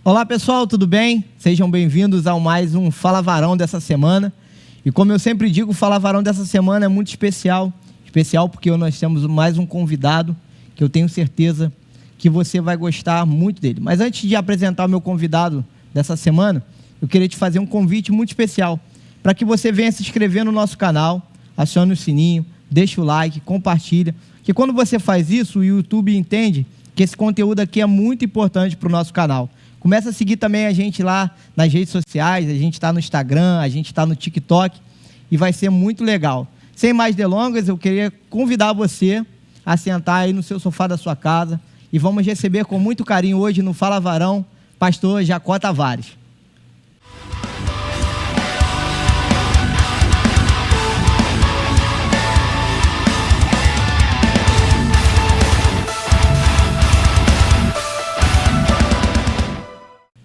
Olá pessoal, tudo bem? Sejam bem-vindos a mais um Fala Varão dessa semana. E como eu sempre digo, o Fala Varão dessa semana é muito especial. Especial porque nós temos mais um convidado que eu tenho certeza que você vai gostar muito dele. Mas antes de apresentar o meu convidado dessa semana, eu queria te fazer um convite muito especial para que você venha se inscrever no nosso canal, acione o sininho, deixe o like, compartilha. Que quando você faz isso, o YouTube entende que esse conteúdo aqui é muito importante para o nosso canal. Começa a seguir também a gente lá nas redes sociais, a gente está no Instagram, a gente está no TikTok e vai ser muito legal. Sem mais delongas, eu queria convidar você a sentar aí no seu sofá da sua casa e vamos receber com muito carinho hoje no Fala Varão, pastor Jacó Tavares.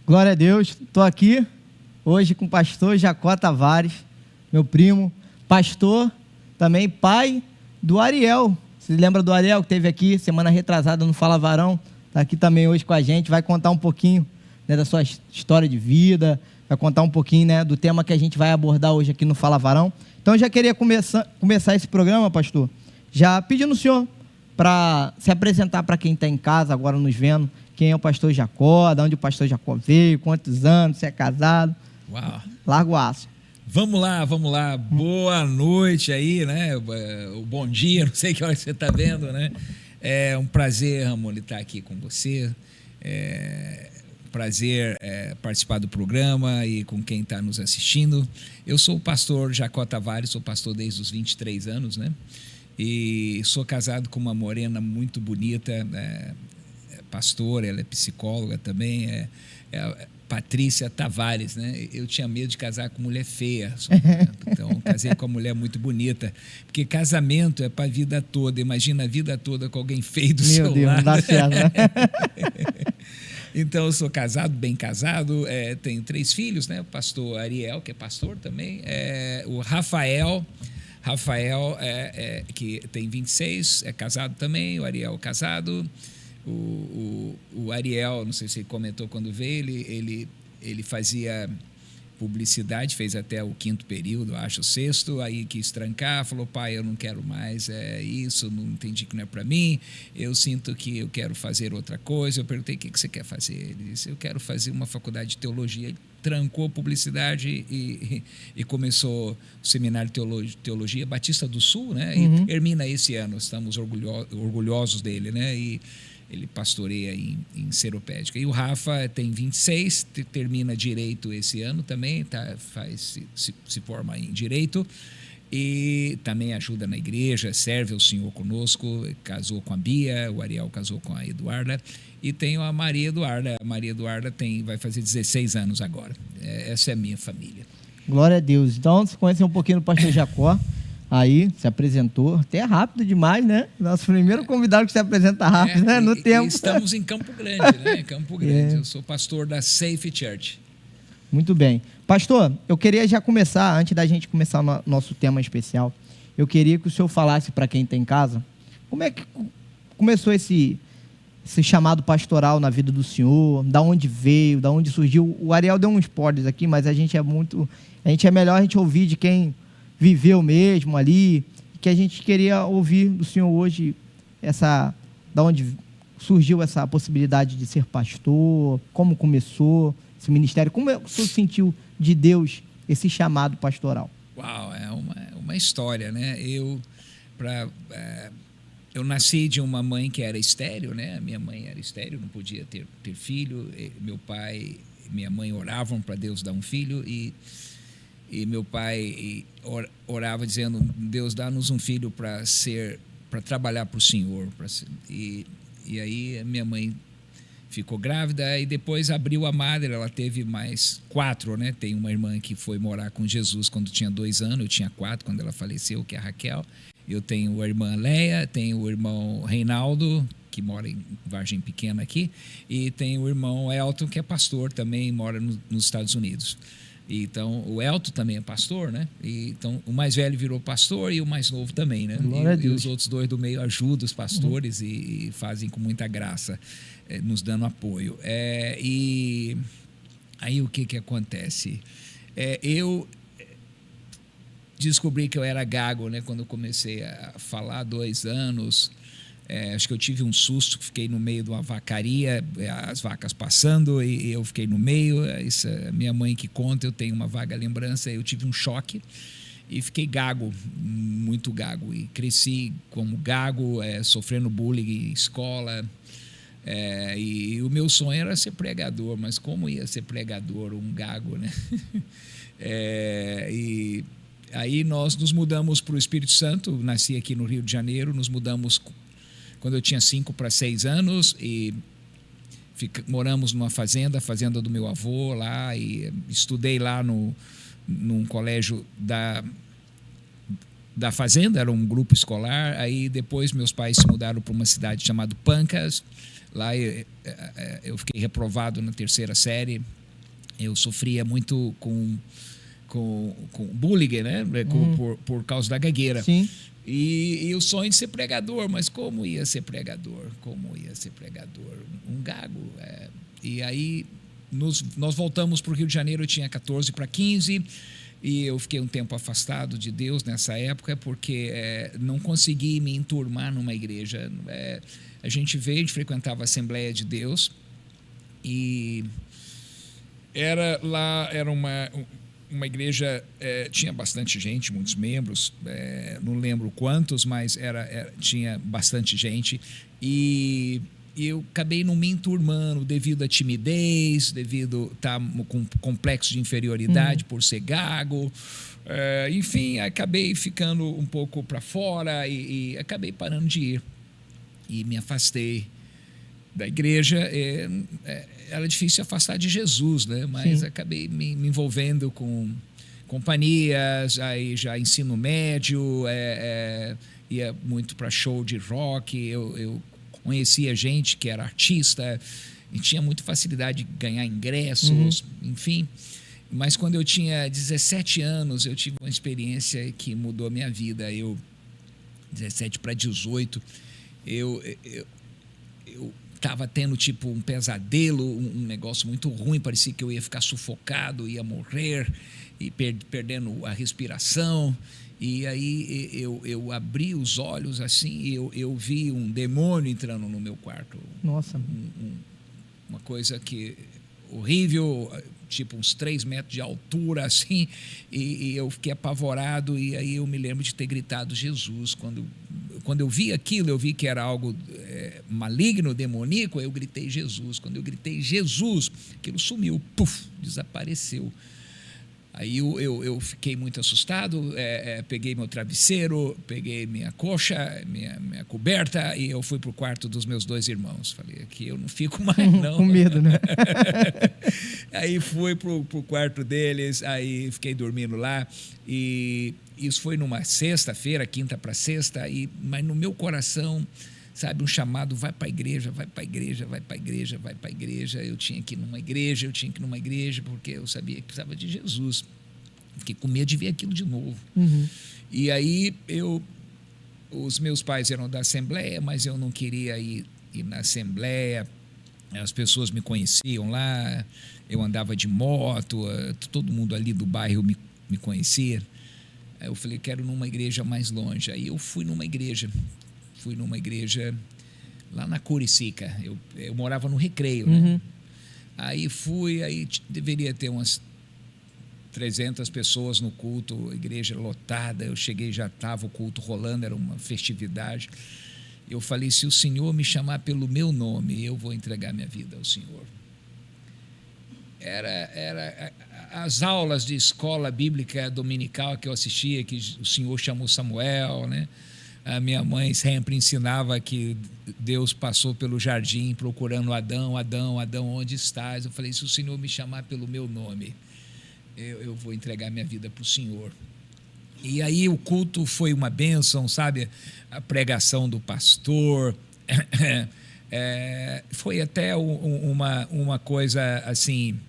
Glória a Deus, estou aqui hoje com o pastor Jacó Tavares, meu primo, pastor, também pai do Ariel. Você lembra do Ariel que esteve aqui semana retrasada no Fala Varão? Está aqui também hoje com a gente, vai contar um pouquinho, né, da sua história de vida, vai contar um pouquinho, né, do tema que a gente vai abordar hoje aqui no Fala Varão. Então eu já queria começar esse programa, pastor, já pedindo ao senhor para se apresentar para quem está em casa agora nos vendo. Quem é o pastor Jacó, de onde o pastor Jacó veio, quantos anos, se é casado. Uau. Larga o aço. Vamos lá. Boa noite aí, né? O bom dia, não sei que hora você está vendo, né? É um prazer, Ramon, estar aqui com você. Prazer participar do programa e com quem está nos assistindo. Eu sou o pastor Jacó Tavares, sou pastor desde os 23 anos, né? E sou casado com uma morena muito bonita, pastora, ela é psicóloga também, Patrícia Tavares, né? Eu tinha medo de casar com mulher feia, então casei com uma mulher muito bonita, porque casamento é para a vida toda. Imagina a vida toda com alguém feio do seu lado. Meu Deus, não dá certo, né? Então eu sou casado, bem casado, tenho 3 filhos, né? O pastor Ariel, que é pastor também, o Rafael, que tem 26, é casado também, o Ariel casado. O Ariel, não sei se ele comentou quando veio, ele fazia publicidade, fez até o 5º período, acho, o 6º, aí quis trancar, falou: pai, eu não quero mais isso, não entendi que não é para mim, eu sinto que eu quero fazer outra coisa. Eu perguntei: o que você quer fazer? Ele disse: eu quero fazer uma faculdade de teologia. Ele trancou publicidade e começou o seminário de teologia Batista do Sul, né? E termina esse ano, estamos orgulhosos dele, né? E ele pastoreia em Seropédica. E o Rafa tem 26, termina Direito esse ano também, se forma em Direito e também ajuda na igreja, serve ao Senhor conosco, casou com a Bia, o Ariel casou com a Eduarda, e tenho a Maria Eduarda. A Maria Eduarda vai fazer 16 anos agora. Essa é a minha família. Glória a Deus. Então, você conhece um pouquinho do pastor Jacó. Aí, se apresentou, até rápido demais, né? Nosso primeiro convidado que se apresenta rápido, né? No tempo. Estamos em Campo Grande, né? Campo Grande. Eu sou pastor da Safe Church. Muito bem. Pastor, eu queria já começar, antes da gente começar o nosso tema especial, eu queria que o senhor falasse para quem está em casa, como é que começou esse chamado pastoral na vida do senhor, da onde veio, da onde surgiu. O Ariel deu uns spoilers aqui, mas a gente é melhor a gente ouvir de quem viveu mesmo ali, que a gente queria ouvir do senhor hoje, da onde surgiu essa possibilidade de ser pastor, como começou esse ministério, como o senhor sentiu de Deus esse chamado pastoral? Uau, é uma história, né? Eu nasci de uma mãe que era estéril, né? Minha mãe era estéril, não podia ter filho. Meu pai e minha mãe oravam para Deus dar um filho e meu pai orava dizendo: Deus, dá-nos um filho para trabalhar para o Senhor. E aí minha mãe ficou grávida e depois abriu a madre, ela teve mais 4, né? Tem uma irmã que foi morar com Jesus quando tinha 2 anos, eu tinha 4 quando ela faleceu, que é a Raquel. Eu tenho a irmã Leia, tenho o irmão Reinaldo, que mora em Vargem Pequena aqui, e tenho o irmão Elton, que é pastor também, mora nos Estados Unidos. Então, o Elton também é pastor, né? Então, o mais velho virou pastor e o mais novo também, né? E os outros 2 do meio ajudam os pastores e fazem com muita graça. nos dando apoio. E aí o que acontece? Eu descobri que eu era gago, né, quando eu comecei a falar há 2 anos. Acho que eu tive um susto, fiquei no meio de uma vacaria, as vacas passando e eu fiquei no meio. Isso, minha mãe que conta, eu tenho uma vaga lembrança, eu tive um choque e fiquei gago, muito gago. E cresci como gago, sofrendo bullying em escola. E o meu sonho era ser pregador, mas como ia ser pregador, um gago, né? E aí nós nos mudamos para o Espírito Santo, nasci aqui no Rio de Janeiro, nos mudamos quando eu tinha 5 para 6 anos e moramos numa fazenda, a fazenda do meu avô lá, e estudei lá num colégio da fazenda, era um grupo escolar. Aí depois meus pais se mudaram para uma cidade chamada Pancas. Lá eu fiquei reprovado na 3ª série. Eu sofria muito com bullying, né? Por causa da gagueira. Sim. E o sonho de ser pregador, mas como ia ser pregador? Um gago. E aí nós voltamos para o Rio de Janeiro, eu tinha 14 para 15, e eu fiquei um tempo afastado de Deus nessa época, porque não consegui me enturmar numa igreja. A gente frequentava a Assembleia de Deus, e era uma igreja, tinha bastante gente, muitos membros, não lembro quantos, mas tinha bastante gente, e eu acabei não me enturmando devido à timidez, devido a estar com complexo de inferioridade por ser gago. Enfim, acabei ficando um pouco para fora e acabei parando de ir e me afastei da igreja. Era difícil afastar de Jesus, né? Mas sim, acabei me envolvendo com companhias, aí já ensino médio, ia muito para show de rock, eu conhecia gente que era artista e tinha muita facilidade de ganhar ingressos, enfim. Mas quando eu tinha 17 anos, eu tive uma experiência que mudou a minha vida. 17 para 18, eu estava tendo tipo um pesadelo, um negócio muito ruim, parecia que eu ia ficar sufocado, ia morrer, e perdendo a respiração. E aí eu abri os olhos assim e eu vi um demônio entrando no meu quarto. Nossa. Uma coisa que horrível, tipo uns 3 metros de altura assim, e eu fiquei apavorado. E aí eu me lembro de ter gritado Jesus. Quando eu vi aquilo, eu vi que era algo maligno, demoníaco, eu gritei Jesus. Quando eu gritei Jesus, aquilo sumiu, puf, desapareceu. Aí eu fiquei muito assustado, peguei meu travesseiro, peguei minha coxa, minha coberta, e eu fui para o quarto dos meus 2 irmãos. Falei, aqui eu não fico mais, não. Com medo, né? Aí fui para o quarto deles, aí fiquei dormindo lá, e isso foi numa sexta-feira, quinta para sexta, mas no meu coração, sabe, um chamado, vai para a igreja, vai para a igreja, vai para a igreja, vai para a igreja. Eu tinha que ir numa igreja, porque eu sabia que precisava de Jesus. Fiquei com medo de ver aquilo de novo. E aí os meus pais eram da Assembleia, mas eu não queria ir na Assembleia. As pessoas me conheciam lá, eu andava de moto, todo mundo ali do bairro me conhecia. Aí eu falei, quero ir numa igreja mais longe. Aí eu fui numa igreja lá na Curicica. Eu morava no Recreio, né? Aí deveria ter umas 300 pessoas no culto, igreja lotada. Eu cheguei, já estava o culto rolando, era uma festividade. Eu falei, se o Senhor me chamar pelo meu nome, eu vou entregar minha vida ao Senhor. Era as aulas de escola bíblica dominical que eu assistia, que o Senhor chamou Samuel, né? A minha mãe sempre ensinava que Deus passou pelo jardim procurando Adão, Adão, Adão, onde estás? Eu falei, se o Senhor me chamar pelo meu nome, eu vou entregar minha vida para o Senhor. E aí o culto foi uma bênção, sabe? A pregação do pastor, foi até uma coisa assim,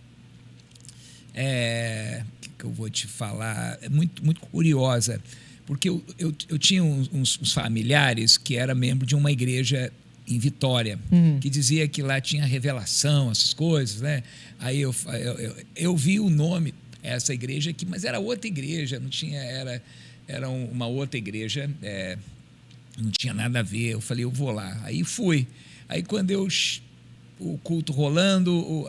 que eu vou te falar, muito, muito curiosa. Porque eu tinha uns familiares que eram membros de uma igreja em Vitória, que dizia que lá tinha revelação, essas coisas, né? Aí eu vi o nome, essa igreja aqui, mas era outra igreja, não tinha, era uma outra igreja, não tinha nada a ver. Eu falei, eu vou lá. Aí fui. Aí quando o culto rolando,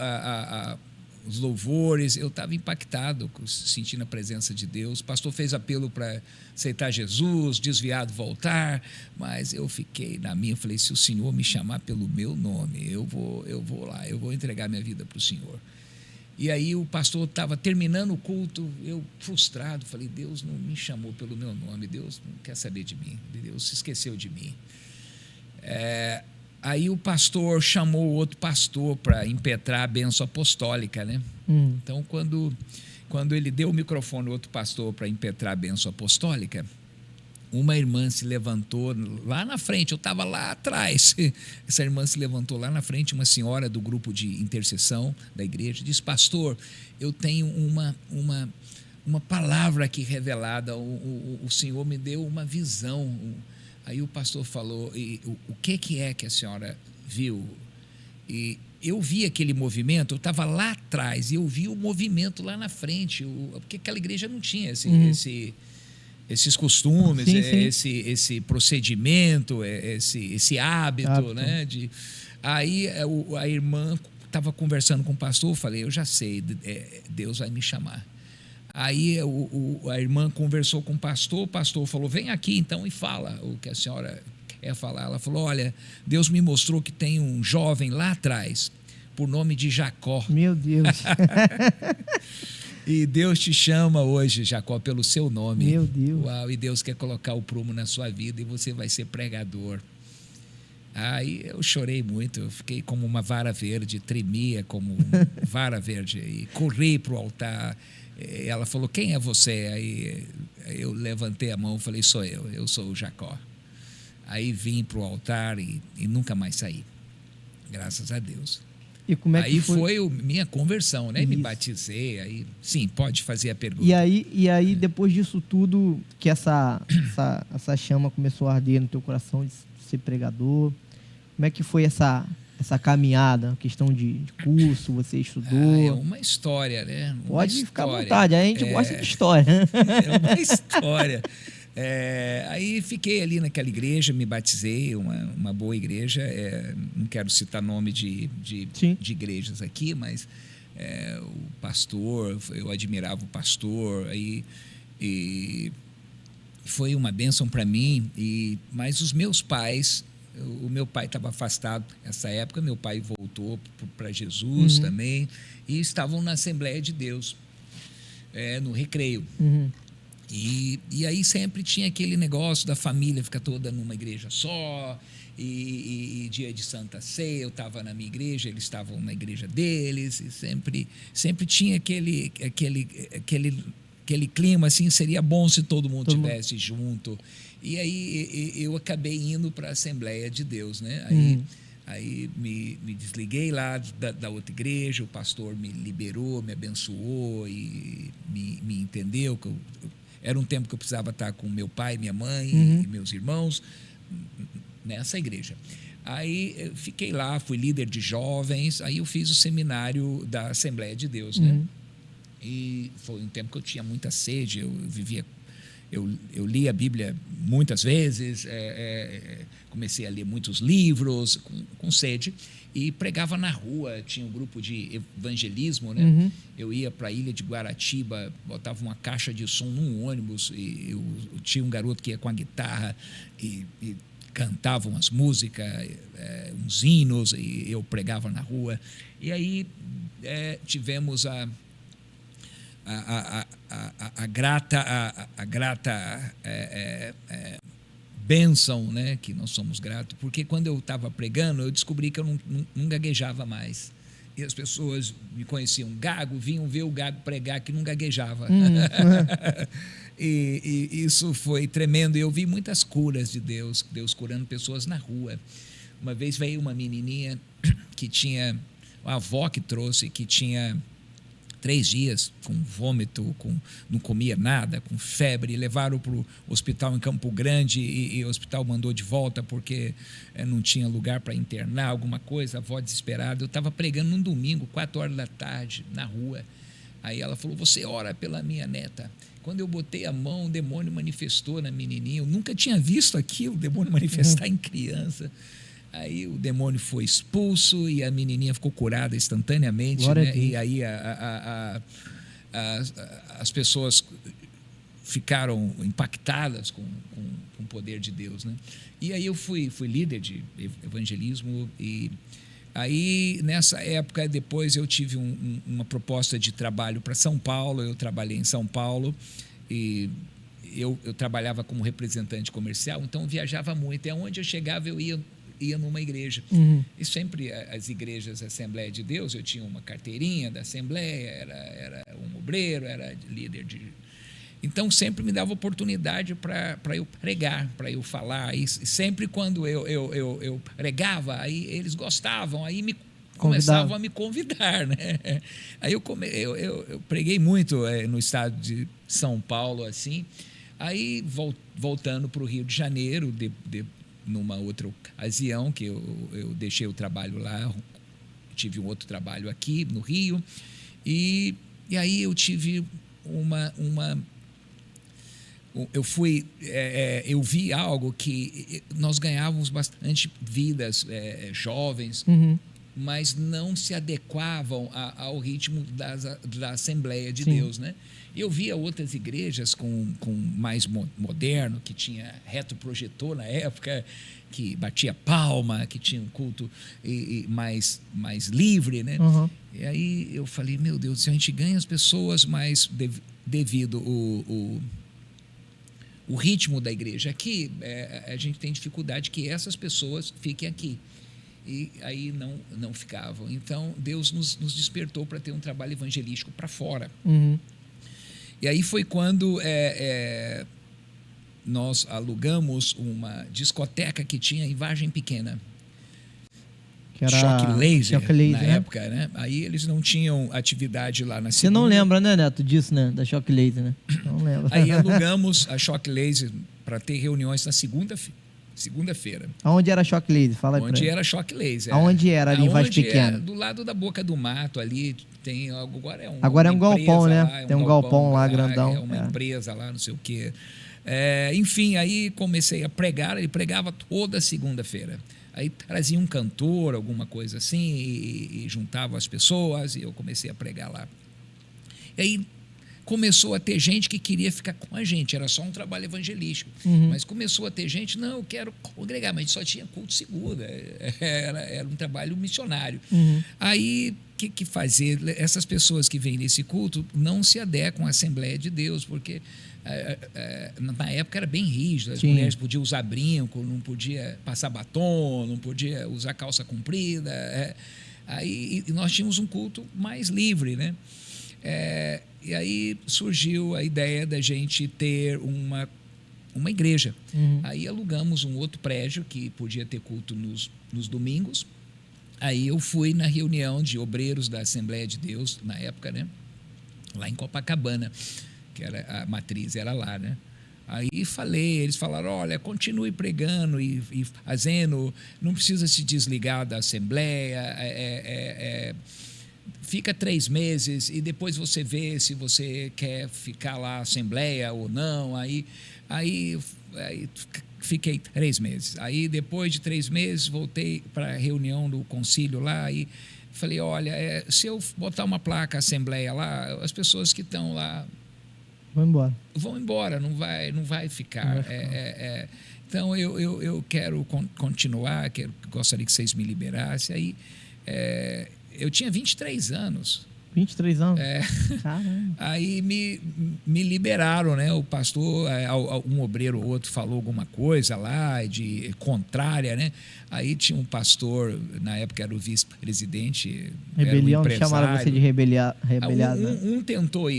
os louvores, eu estava impactado, sentindo a presença de Deus. O pastor fez apelo para aceitar Jesus, desviado voltar, mas eu fiquei na minha, falei, se o Senhor me chamar pelo meu nome, eu vou lá, eu vou entregar minha vida para o Senhor. E aí o pastor estava terminando o culto, eu frustrado, falei, Deus não me chamou pelo meu nome, Deus não quer saber de mim, Deus se esqueceu de mim. Aí o pastor chamou outro pastor para impetrar a bênção apostólica, né? Então, quando ele deu o microfone ao outro pastor para impetrar a bênção apostólica, uma irmã se levantou lá na frente, eu estava lá atrás. Essa irmã se levantou lá na frente, uma senhora do grupo de intercessão da igreja, disse, pastor, eu tenho uma palavra aqui revelada, o Senhor me deu uma visão. Aí o pastor falou, o que é que a senhora viu? E eu vi aquele movimento, eu estava lá atrás, e eu vi o movimento lá na frente, porque aquela igreja não tinha esses costumes, sim. Esse procedimento, esse hábito. Né? Aí a irmã estava conversando com o pastor, eu falei, eu já sei, Deus vai me chamar. Aí a irmã conversou com o pastor falou, vem aqui então e fala o que a senhora quer falar. Ela falou, olha, Deus me mostrou que tem um jovem lá atrás, por nome de Jacó. Meu Deus. E Deus te chama hoje, Jacó, pelo seu nome. Meu Deus. Uau, e Deus quer colocar o prumo na sua vida e você vai ser pregador. Aí eu chorei muito, eu fiquei como uma vara verde, tremia como vara verde e corri para o altar. Ela falou, quem é você? Aí eu levantei a mão e falei, sou eu sou o Jacó. Aí vim para o altar e nunca mais saí, graças a Deus. E como é que aí foi minha conversão, né? Isso. Me batizei, aí sim, pode fazer a pergunta. E aí depois disso tudo, que essa chama começou a arder no teu coração de ser pregador, como é que foi essa caminhada, questão de curso, você estudou? É uma história, né? Pode ficar à vontade, a gente gosta de história. É uma história. Aí fiquei ali naquela igreja, me batizei, uma boa igreja. Não quero citar nome de igrejas aqui, mas o pastor, eu admirava o pastor, e foi uma bênção para mim. Mas os meus pais, o meu pai estava afastado nessa época, meu pai voltou para Jesus também, e estavam na Assembleia de Deus, no Recreio. E aí sempre tinha aquele negócio da família ficar toda numa igreja só, e dia de Santa Ceia eu estava na minha igreja, eles estavam na igreja deles, e sempre tinha aquele clima assim, seria bom se todo mundo estivesse junto. E aí eu acabei indo para a Assembleia de Deus, né? Aí me desliguei lá da outra igreja, o pastor me liberou, me abençoou e me entendeu que era um tempo que eu precisava estar com meu pai, minha mãe e meus irmãos nessa igreja. Aí eu fiquei lá, fui líder de jovens, aí eu fiz o seminário da Assembleia de Deus, né? E foi um tempo que eu tinha muita sede, eu li a Bíblia muitas vezes, comecei a ler muitos livros com sede, e pregava na rua, tinha um grupo de evangelismo, né? Eu ia para a ilha de Guaratiba, botava uma caixa de som num ônibus, e eu tinha um garoto que ia com a guitarra e cantava umas músicas, uns hinos, e eu pregava na rua. E aí tivemos a grata bênção, né, que nós somos gratos, porque quando eu estava pregando, eu descobri que eu não gaguejava mais. E as pessoas me conheciam gago, vinham ver o gago pregar que não gaguejava. E isso foi tremendo. Eu vi muitas curas de Deus curando pessoas na rua. Uma vez veio uma menininha que tinha, a avó que trouxe, que tinha 3 dias com vômito, não comia nada, com febre. Levaram para o hospital em Campo Grande e o hospital mandou de volta porque não tinha lugar para internar, alguma coisa, a avó desesperada. Eu estava pregando num domingo, 4 horas da tarde, na rua. Aí ela falou, você ora pela minha neta. Quando eu botei a mão, o demônio manifestou na menininha. Eu nunca tinha visto aquilo, o demônio manifestar em criança. Aí o demônio foi expulso e a menininha ficou curada instantaneamente, né? E aí as pessoas ficaram impactadas com o poder de Deus, né? E aí eu fui líder de evangelismo e aí nessa época depois eu tive uma proposta de trabalho para São Paulo. Eu trabalhei em São Paulo e eu trabalhava como representante comercial, então eu viajava muito. E aonde eu chegava eu ia numa igreja. E sempre as igrejas Assembleia de Deus, eu tinha uma carteirinha da Assembleia, era um obreiro, era líder de... Então sempre me dava oportunidade para eu pregar, para eu falar. E sempre quando eu pregava, aí eles gostavam, aí começavam a me convidar, né? Aí eu preguei muito no estado de São Paulo, assim. Aí voltando para o Rio de Janeiro, numa outra ocasião que eu deixei o trabalho lá, tive um outro trabalho aqui no Rio, e aí eu tive eu vi algo que nós ganhávamos bastante vidas jovens, mas não se adequavam ao ritmo da Assembleia de Deus, né? Eu via outras igrejas com mais moderno, que tinha retroprojetor na época, que batia palma, que tinha um culto mais livre, né? E aí eu falei, meu Deus, se a gente ganha as pessoas, mas devido o ritmo da igreja aqui, a gente tem dificuldade que essas pessoas fiquem aqui. E aí não ficavam. Então, Deus nos despertou para ter um trabalho evangelístico para fora. E aí foi quando nós alugamos uma discoteca que tinha em Vargem Pequena. Que era Choque Laser, na né? época, né? Aí eles não tinham atividade lá na Você não lembra, né, Neto, disso, né? Da Choque Laser, né? Não lembro. Aí alugamos a Choque Laser para ter reuniões na segunda-feira. Aonde era a Choque Laser? Fala aí. Onde era Choque Laser. Aonde era ali em Vargem Pequena? Do lado da Boca do Mato ali, tem agora é um galpão, né? Lá, tem um galpão lá grandão. É uma empresa lá, não sei o quê. Enfim, aí comecei a pregar, ele pregava toda segunda-feira. Aí trazia um cantor, alguma coisa assim, e juntava as pessoas, e eu comecei a pregar lá. E aí começou a ter gente que queria ficar com a gente, era só um trabalho evangelístico. Mas começou a ter gente, não, eu quero congregar, mas a gente só tinha culto segunda, era um trabalho missionário. Aí, o que fazer? Essas pessoas que vêm nesse culto não se adequam à Assembleia de Deus, porque na época era bem rígido, as mulheres podiam usar brinco, não podia passar batom, não podia usar calça comprida. Aí nós tínhamos um culto mais livre, né? E aí surgiu a ideia da gente ter uma igreja. Aí alugamos um outro prédio que podia ter culto nos domingos. Aí eu fui na reunião de obreiros da Assembleia de Deus, na época, né? Lá em Copacabana, que era a matriz era lá, né? Aí eles falaram, olha, continue pregando e fazendo, não precisa se desligar da Assembleia, fica 3 meses e depois você vê se você quer ficar lá na Assembleia ou não. Aí fiquei 3 meses. Aí depois de 3 meses voltei para a reunião do concílio lá e falei, olha, se eu botar uma placa Assembleia lá, as pessoas que estão lá vão embora, não vai ficar. Então eu quero continuar, gostaria que vocês me liberassem. Aí eu tinha 23 anos. 23 anos? Caramba. Aí me liberaram, né? O pastor, um obreiro ou outro falou alguma coisa lá de contrária, né? Aí tinha um pastor, na época era o vice-presidente, rebelião, era um chamaram você de rebeliado. Um tentou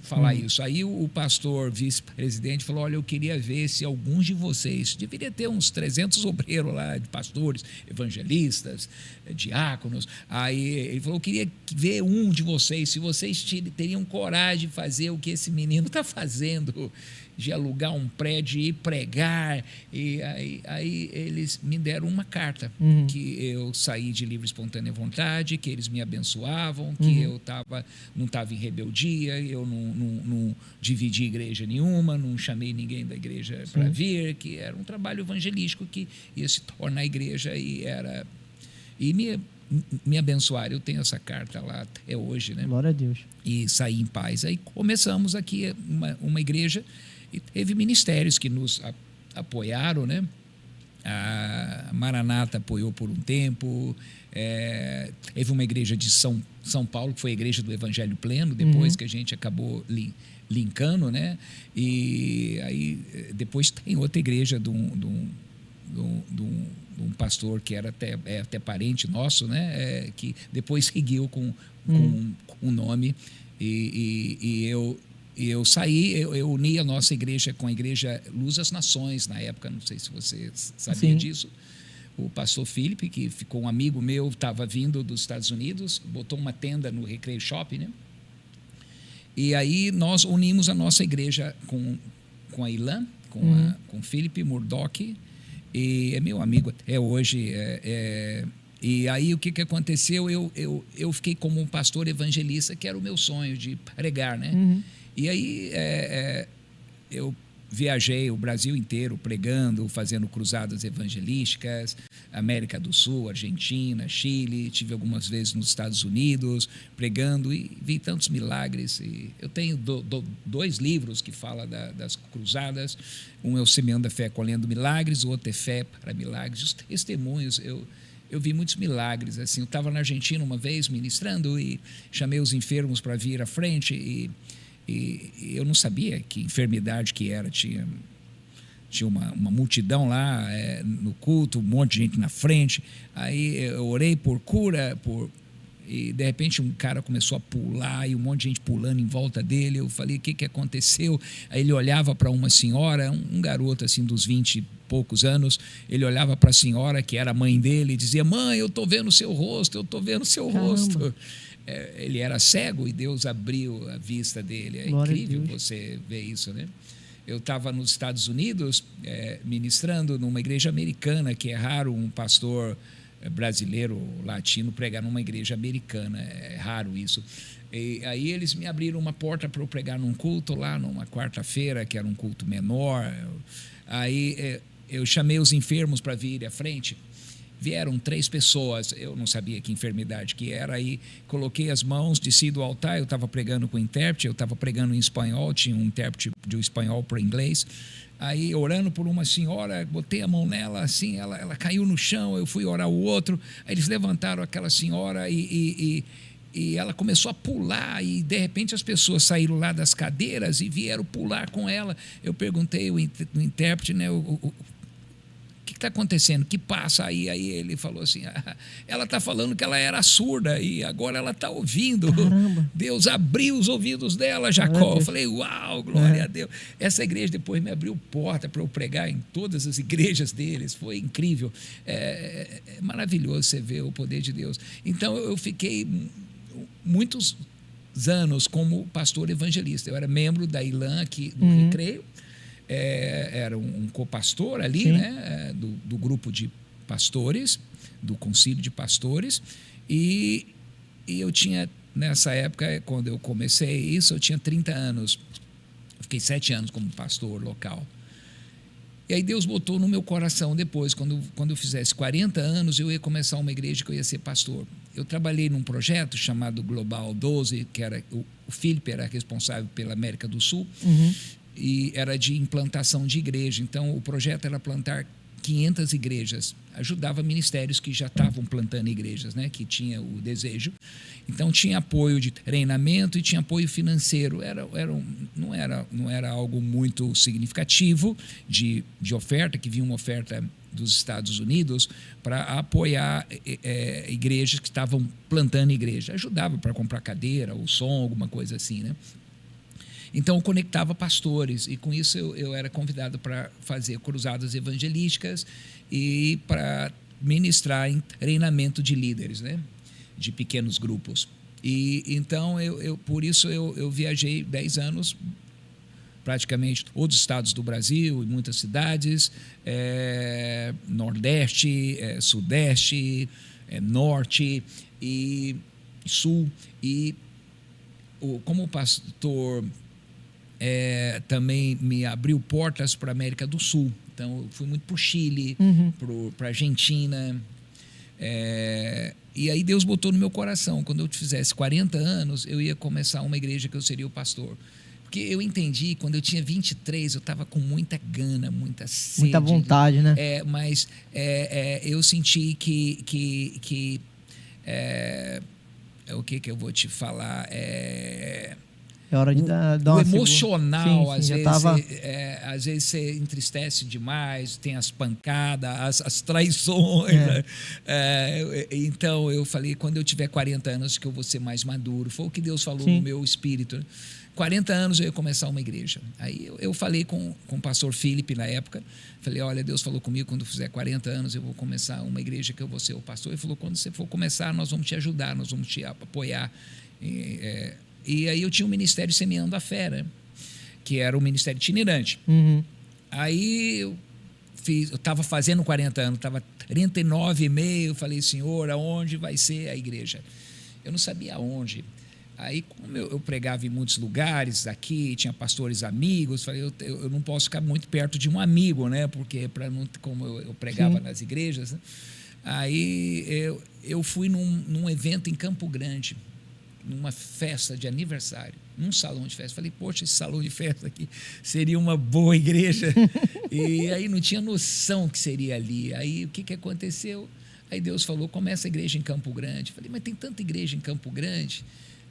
falar isso. Aí o pastor vice-presidente falou, olha, eu queria ver se alguns de vocês, deveria ter uns 300 obreiros lá, de pastores, evangelistas, diáconos. Aí ele falou, eu queria ver um de vocês vocês se vocês teriam coragem de fazer o que esse menino está fazendo, de alugar um prédio e ir pregar. E aí eles me deram uma carta, que eu saí de livre e espontânea vontade, que eles me abençoavam, que eu não estava em rebeldia, eu não dividi igreja nenhuma, não chamei ninguém da igreja para vir, que era um trabalho evangelístico que ia se tornar igreja e me abençoaram. Eu tenho essa carta lá até hoje, né? Glória a Deus. E saí em paz. Aí começamos aqui uma igreja e teve ministérios que nos apoiaram, né? A Maranata apoiou por um tempo. Teve uma igreja de São Paulo, que foi a igreja do Evangelho Pleno, depois que a gente acabou linkando, né? E aí depois tem outra igreja de um pastor que era até parente nosso, né? Que depois seguiu com um nome. E eu saí, eu uni a nossa igreja com a igreja Luz das Nações na época, não sei se você sabia disso. O pastor Felipe, que ficou um amigo meu, estava vindo dos Estados Unidos, botou uma tenda no Recreio Shopping, né? E aí nós unimos a nossa igreja com a Ilan, com o Felipe Murdoch, e é meu amigo até hoje. E aí o que aconteceu? Eu fiquei como um pastor evangelista, que era o meu sonho de pregar, né? E aí eu viajei o Brasil inteiro pregando, fazendo cruzadas evangelísticas, América do Sul, Argentina, Chile, tive algumas vezes nos Estados Unidos pregando e vi tantos milagres. E eu tenho 2 livros que falam das cruzadas. Um é o Semeando a Fé Colhendo Milagres, o outro é Fé para Milagres. Os testemunhos, eu vi muitos milagres. Assim, eu estava na Argentina uma vez ministrando e chamei os enfermos para vir à frente e eu não sabia que enfermidade que era. Tinha uma multidão lá no culto, um monte de gente na frente. Aí eu orei por cura, e de repente um cara começou a pular e um monte de gente pulando em volta dele. Eu falei, o que aconteceu? Aí ele olhava para uma senhora, um garoto assim dos 20 e poucos anos, ele olhava para a senhora, que era a mãe dele, e dizia, mãe, eu estou vendo o seu rosto, eu estou vendo o seu rosto. Ele era cego e Deus abriu a vista dele. É Glória incrível você ver isso, né? Eu estava nos Estados Unidos ministrando numa igreja americana, que é raro um pastor brasileiro, latino, pregar numa igreja americana. É raro isso. E aí eles me abriram uma porta para eu pregar num culto lá, numa quarta-feira, que era um culto menor. Aí eu chamei os enfermos para vir à frente. Vieram 3 pessoas, eu não sabia que enfermidade que era, aí coloquei as mãos, desci do altar, eu estava pregando com o intérprete, eu estava pregando em espanhol, tinha um intérprete de espanhol para inglês, aí orando por uma senhora, botei a mão nela assim, ela caiu no chão, eu fui orar o outro, aí eles levantaram aquela senhora e ela começou a pular e de repente as pessoas saíram lá das cadeiras e vieram pular com ela. Eu perguntei ao intérprete, né, o que está acontecendo? Que passa aí? Aí ele falou assim, ela está falando que ela era surda e agora ela está ouvindo. Caramba. Deus abriu os ouvidos dela, Jacó. Eu falei, uau, glória a Deus. Essa igreja depois me abriu porta para eu pregar em todas as igrejas deles. Foi incrível. É maravilhoso você ver o poder de Deus. Então eu fiquei muitos anos como pastor evangelista. Eu era membro da Ilan aqui no Recreio. Era um copastor ali, né, do grupo de pastores, do concílio de pastores, e eu tinha, nessa época, quando eu comecei isso, eu tinha 30 anos, eu fiquei 7 anos como pastor local. E aí Deus botou no meu coração depois, quando eu fizesse 40 anos, eu ia começar uma igreja que eu ia ser pastor. Eu trabalhei num projeto chamado Global 12, que era o Felipe era responsável pela América do Sul, e era de implantação de igreja. Então, o projeto era plantar 500 igrejas. Ajudava ministérios que já estavam plantando igrejas, né? Que tinha o desejo. Então, tinha apoio de treinamento e tinha apoio financeiro. Não era algo muito significativo de oferta, que vinha uma oferta dos Estados Unidos para apoiar igrejas que estavam plantando igreja. Ajudava para comprar cadeira, ou som, alguma coisa assim, né? Então, eu conectava pastores e, com isso, eu era convidado para fazer cruzadas evangelísticas e para ministrar em treinamento de líderes, né? De pequenos grupos. E então, por isso, eu viajei 10 anos, praticamente todos os estados do Brasil, em muitas cidades, Nordeste, Sudeste, Norte e Sul. E como pastor, também me abriu portas para a América do Sul. Então, eu fui muito para o Chile, para a Argentina. E aí Deus botou no meu coração, quando eu fizesse 40 anos, eu ia começar uma igreja que eu seria o pastor. Porque eu entendi, quando eu tinha 23, eu estava com muita gana, muita sede. Muita vontade, né? Mas eu senti que o que eu vou te falar? É hora de dar o uma emocional, sim, às vezes você entristece demais, tem as pancadas, as traições. Né? Então eu falei, quando eu tiver 40 anos, que eu vou ser mais maduro. Foi o que Deus falou no meu espírito. 40 anos eu ia começar uma igreja. Aí eu falei com o pastor Felipe na época. Falei, olha, Deus falou comigo, quando eu fizer 40 anos eu vou começar uma igreja que eu vou ser o pastor. Ele falou, quando você for começar, nós vamos te ajudar, nós vamos te apoiar. E aí eu tinha um ministério Semeando a Fé, né? Que era um ministério itinerante. Aí eu estava fazendo 40 anos, estava 39,5, falei, Senhor, aonde vai ser a igreja? Eu não sabia aonde. Aí, como eu pregava em muitos lugares aqui, tinha pastores amigos, falei, eu não posso ficar muito perto de um amigo, né? Porque, como eu pregava nas igrejas, né? Aí eu fui num evento em Campo Grande, numa festa de aniversário, num salão de festa. Falei, poxa, esse salão de festa aqui seria uma boa igreja. E aí não tinha noção que seria ali. Aí o que aconteceu? Aí Deus falou, começa a igreja em Campo Grande. Falei, mas tem tanta igreja em Campo Grande.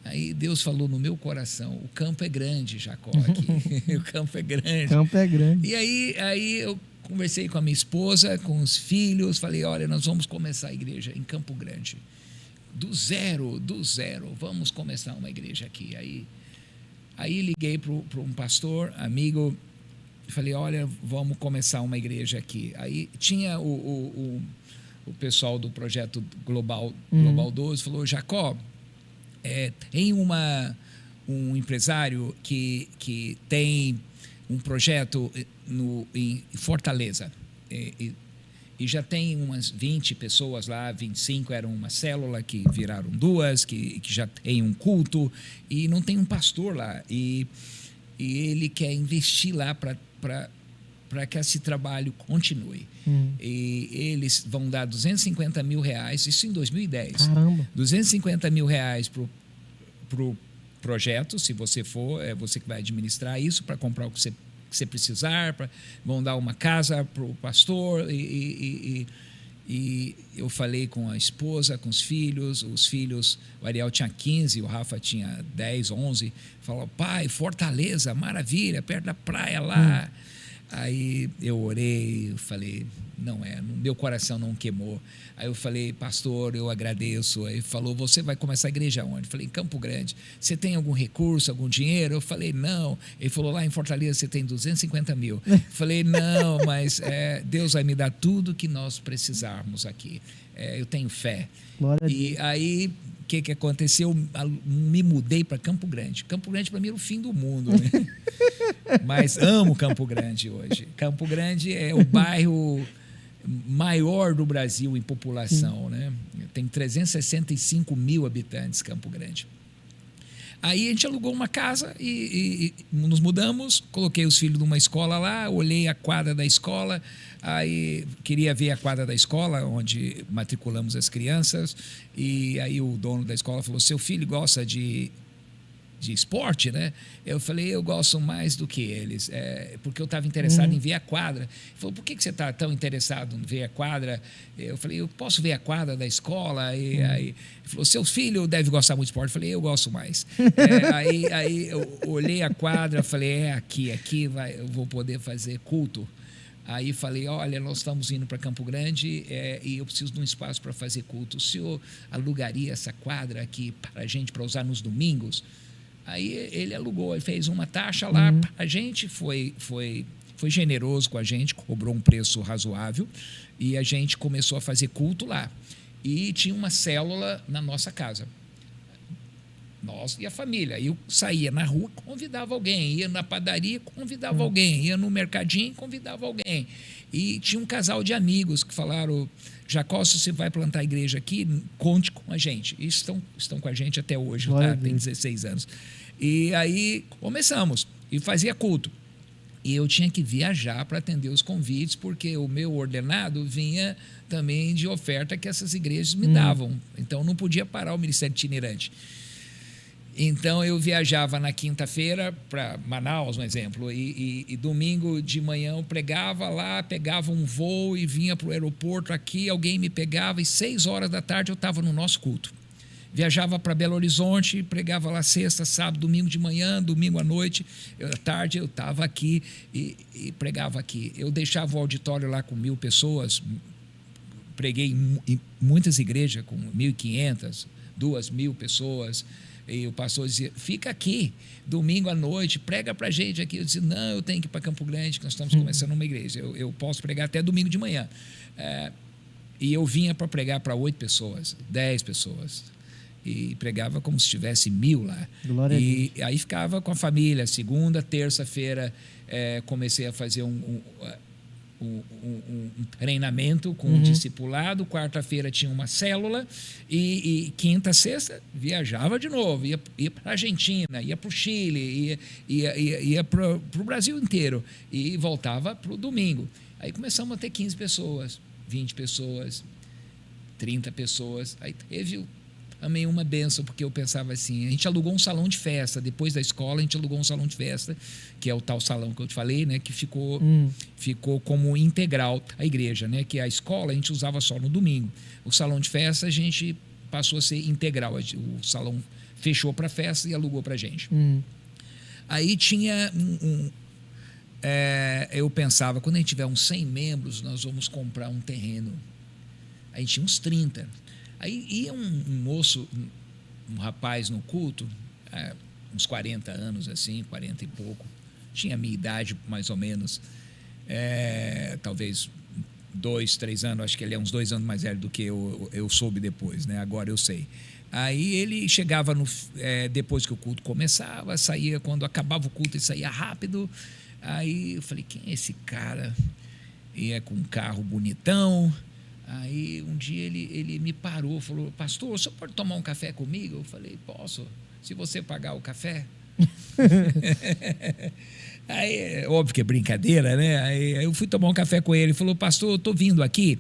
Aí Deus falou no meu coração, o campo é grande, Jacó, aqui. O campo é grande. O campo é grande. E aí eu conversei com a minha esposa, com os filhos, falei, olha, nós vamos começar a igreja em Campo Grande. Do zero, vamos começar uma igreja aqui. Aí liguei para um pastor, amigo, falei, olha, vamos começar uma igreja aqui. Aí tinha o pessoal do projeto Global 12, falou, Jacó, tem um empresário que tem um projeto em Fortaleza, e já tem umas 20 pessoas lá, 25 eram uma célula, que viraram 2, que já tem um culto, e não tem um pastor lá, e ele quer investir lá para que esse trabalho continue. E eles vão dar R$250 mil, isso em 2010. Caramba. R$250 mil pro projeto, se você for, você que vai administrar isso, para comprar o que você precisar, vão dar uma casa para o pastor, e eu falei com a esposa, com os filhos, o Ariel tinha 15, o Rafa tinha 10, 11, falou, pai, Fortaleza, maravilha, perto da praia lá. Aí eu orei, eu falei, no meu coração não queimou. Aí eu falei, pastor, eu agradeço. Aí ele falou, você vai começar a igreja onde? Eu falei, em Campo Grande. Você tem algum recurso, algum dinheiro? Eu falei, não. Ele falou, lá em Fortaleza você tem 250 mil. Eu falei, não, mas Deus vai me dar tudo que nós precisarmos aqui. Eu tenho fé. E aí, o que aconteceu? Me mudei para Campo Grande. Campo Grande, para mim, era o fim do mundo, né? Mas amo Campo Grande hoje. Campo Grande é o bairro maior do Brasil em população, né? Tem 365 mil habitantes, Campo Grande. Aí a gente alugou uma casa e nos mudamos, coloquei os filhos numa escola lá, olhei a quadra da escola, aí queria ver a quadra da escola, onde matriculamos as crianças, e aí o dono da escola falou, seu filho gosta de esporte, né? Eu falei, eu gosto mais do que eles, porque eu estava interessado em ver a quadra. Ele falou, por que você está tão interessado em ver a quadra? Eu falei, eu posso ver a quadra da escola? Aí ele falou, seu filho deve gostar muito de esporte. Eu falei, eu gosto mais. Aí eu olhei a quadra, falei, aqui eu vou poder fazer culto. Aí falei, olha, nós estamos indo para Campo Grande e eu preciso de um espaço para fazer culto. O senhor alugaria essa quadra aqui para a gente, para usar nos domingos? Aí ele alugou, ele fez uma taxa lá, a gente foi generoso com a gente, cobrou um preço razoável, e a gente começou a fazer culto lá. E tinha uma célula na nossa casa. Nós e a família. Eu saía na rua, convidava alguém. Ia na padaria, convidava alguém. Ia no mercadinho, convidava alguém. E tinha um casal de amigos que falaram: Jacó, se você vai plantar a igreja aqui, conte com a gente. E estão com a gente até hoje, tá? Tem 16 anos. E aí começamos. E fazia culto. E eu tinha que viajar para atender os convites, porque o meu ordenado vinha também de oferta que essas igrejas me davam. Então, não podia parar o ministério itinerante. Então, eu viajava na quinta-feira para Manaus, um exemplo, e domingo de manhã eu pregava lá, pegava um voo e vinha para o aeroporto aqui, alguém me pegava, e 6 horas da tarde eu estava no nosso culto. Viajava para Belo Horizonte, pregava lá sexta, sábado, domingo de manhã, domingo à noite, à tarde eu estava aqui e pregava aqui. Eu deixava o auditório lá com 1.000 pessoas, preguei em muitas igrejas com 1.500, 2.000 pessoas, e o pastor dizia: fica aqui, domingo à noite, prega para a gente aqui. Eu disse: não, eu tenho que ir para Campo Grande, que nós estamos começando uma igreja, eu posso pregar até domingo de manhã. E eu vinha para pregar para 8 pessoas, 10 pessoas. E pregava como se tivesse 1.000 lá. Glória e aí ficava com a família. Segunda, terça-feira, comecei a fazer um treinamento com um discipulado. Quarta-feira tinha uma célula. E quinta, sexta, viajava de novo. Ia para a Argentina, ia para o Chile, ia para o Brasil inteiro. E voltava para o domingo. Aí começamos a ter 15 pessoas, 20 pessoas, 30 pessoas. Aí teve também uma bênção, porque eu pensava assim, a gente alugou um salão de festa, depois da escola a gente alugou um salão de festa, que é o tal salão que eu te falei, né, que ficou como integral a igreja, né, que a escola a gente usava só no domingo. O salão de festa a gente passou a ser integral, o salão fechou para festa e alugou para a gente. Aí tinha eu pensava, quando a gente tiver uns 100 membros, nós vamos comprar um terreno. Aí tinha uns 30. Aí ia um moço, um rapaz no culto, uns 40 anos, assim, 40 e pouco, tinha a minha idade mais ou menos, talvez 2, 3 anos, acho que ele é uns 2 anos mais velho do que eu soube depois, né? Agora eu sei. Aí ele chegava depois que o culto começava, saía, quando acabava o culto ele saía rápido. Aí eu falei: quem é esse cara? Ia com um carro bonitão. Aí um dia ele me parou, falou: pastor, o senhor pode tomar um café comigo? Eu falei: posso, se você pagar o café. Aí, óbvio que é brincadeira, né? Aí eu fui tomar um café com ele. Ele falou: pastor, eu estou vindo aqui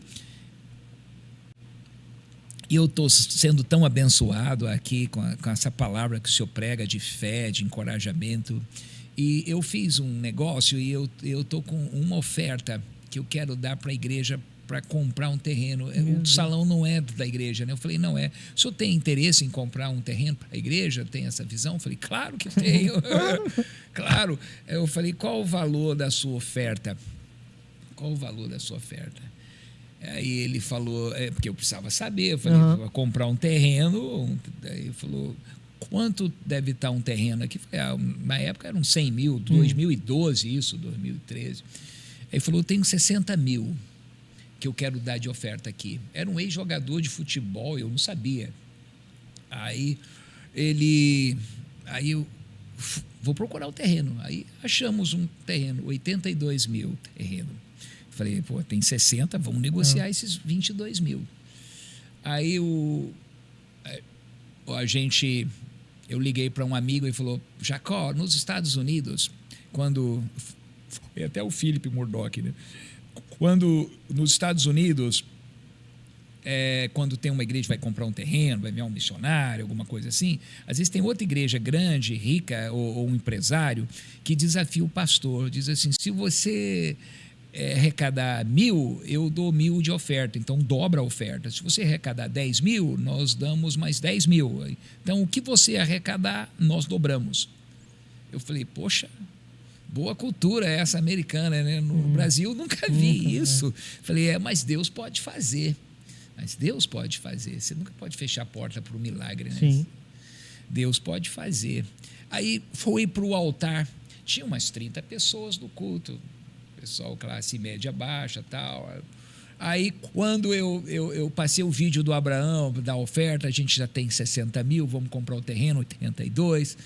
e eu estou sendo tão abençoado aqui com essa palavra que o senhor prega de fé, de encorajamento. E eu fiz um negócio e eu estou com uma oferta que eu quero dar para a igreja para comprar um terreno. O salão não é da igreja, né? Eu falei: não é. O senhor tem interesse em comprar um terreno para a igreja? Tem essa visão? Eu falei: claro que tenho. Claro. Eu falei: qual o valor da sua oferta? Qual o valor da sua oferta? Aí ele falou, porque eu precisava saber. Eu falei: vou comprar um terreno. Aí ele falou: quanto deve estar um terreno aqui? Falei: na época eram 100 mil, 2012 isso, 2013. Aí ele falou: eu tenho 60 mil que eu quero dar de oferta aqui. Era um ex-jogador de futebol, eu não sabia. Aí eu vou procurar o terreno. Aí achamos um terreno, 82 mil terreno. Falei: pô, tem 60, vamos negociar esses 22 mil. Aí eu liguei para um amigo e falou: Jacó, nos Estados Unidos, quando... Foi até o Philip Murdoch, né? Quando nos Estados Unidos, quando tem uma igreja vai comprar um terreno, vai enviar um missionário, alguma coisa assim, às vezes tem outra igreja grande, rica, ou um empresário, que desafia o pastor, diz assim: se você arrecadar 1.000, eu dou 1.000 de oferta, então dobra a oferta. Se você arrecadar 10 mil, nós damos mais 10 mil. Então, o que você arrecadar, nós dobramos. Eu falei: poxa, boa cultura essa americana, né? No Brasil nunca vi isso. Falei: mas Deus pode fazer. Mas Deus pode fazer. Você nunca pode fechar a porta para o milagre, né? Sim. Deus pode fazer. Aí foi para o altar. Tinha umas 30 pessoas no culto. Pessoal classe média baixa, tal. Aí, quando eu passei o vídeo do Abraão, da oferta, a gente já tem 60 mil, vamos comprar o terreno, 82.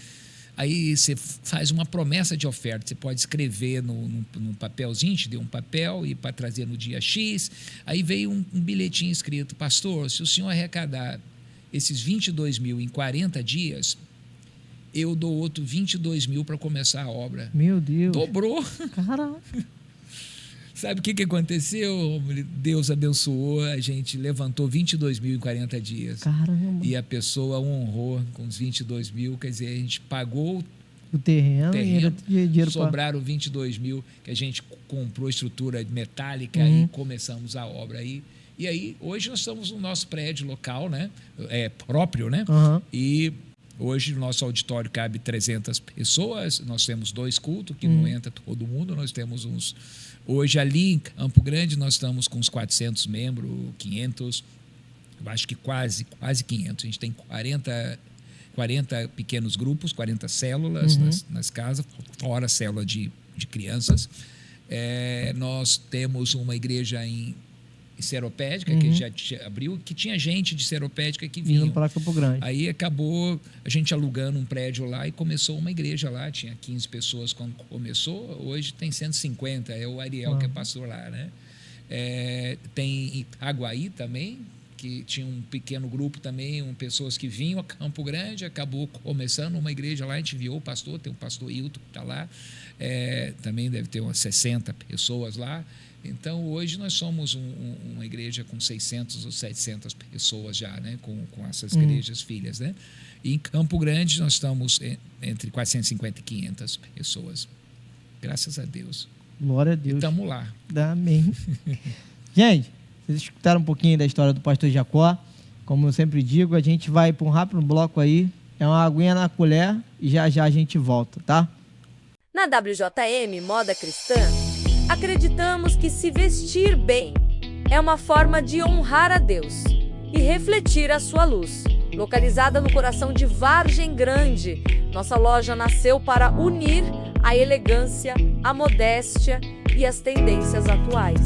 Aí você faz uma promessa de oferta, você pode escrever num papelzinho, te deu um papel e para trazer no dia X. Aí veio um bilhetinho escrito: pastor, se o senhor arrecadar esses 22 mil em 40 dias, eu dou outro 22 mil para começar a obra. Meu Deus. Dobrou. Caraca. Sabe o que aconteceu? Deus abençoou, a gente levantou 22 mil em 40 dias. Caramba. E a pessoa honrou com os 22 mil, quer dizer, a gente pagou o terreno e ainda tinha dinheiro. Sobraram 22 mil que a gente comprou estrutura metálica e começamos a obra aí. E aí, hoje nós estamos no nosso prédio local, né? Próprio, né? E hoje o nosso auditório cabe 300 pessoas, nós temos 2 cultos, que não entra todo mundo, nós temos uns... Hoje ali em Campo Grande nós estamos com uns 400 membros, 500, eu acho que quase 500. A gente tem 40 pequenos grupos, 40 células nas casas, fora a célula de crianças. Nós temos uma igreja em Seropédica, que já abriu, que tinha gente de Seropédica que vinha para Campo Grande. Aí acabou a gente alugando um prédio lá e começou uma igreja lá. Tinha 15 pessoas quando começou, hoje tem 150. É o Ariel que é pastor lá, né? Tem Itaguaí também, que tinha um pequeno grupo também, pessoas que vinham a Campo Grande, acabou começando uma igreja lá, a gente enviou o pastor, tem o pastor Hilton que está lá, também deve ter umas 60 pessoas lá. Então, hoje nós somos uma igreja com 600 ou 700 pessoas já, né? Com essas igrejas filhas, né? E em Campo Grande nós estamos entre 450 e 500 pessoas. Graças a Deus. Glória a Deus. Estamos lá. Amém. Gente, vocês escutaram um pouquinho da história do pastor Jacó. Como eu sempre digo, a gente vai para um rápido bloco aí. É uma aguinha na colher e já a gente volta, tá? Na WJM Moda Cristã, acreditamos que se vestir bem é uma forma de honrar a Deus e refletir a sua luz. Localizada no coração de Vargem Grande, nossa loja nasceu para unir a elegância, a modéstia e as tendências atuais.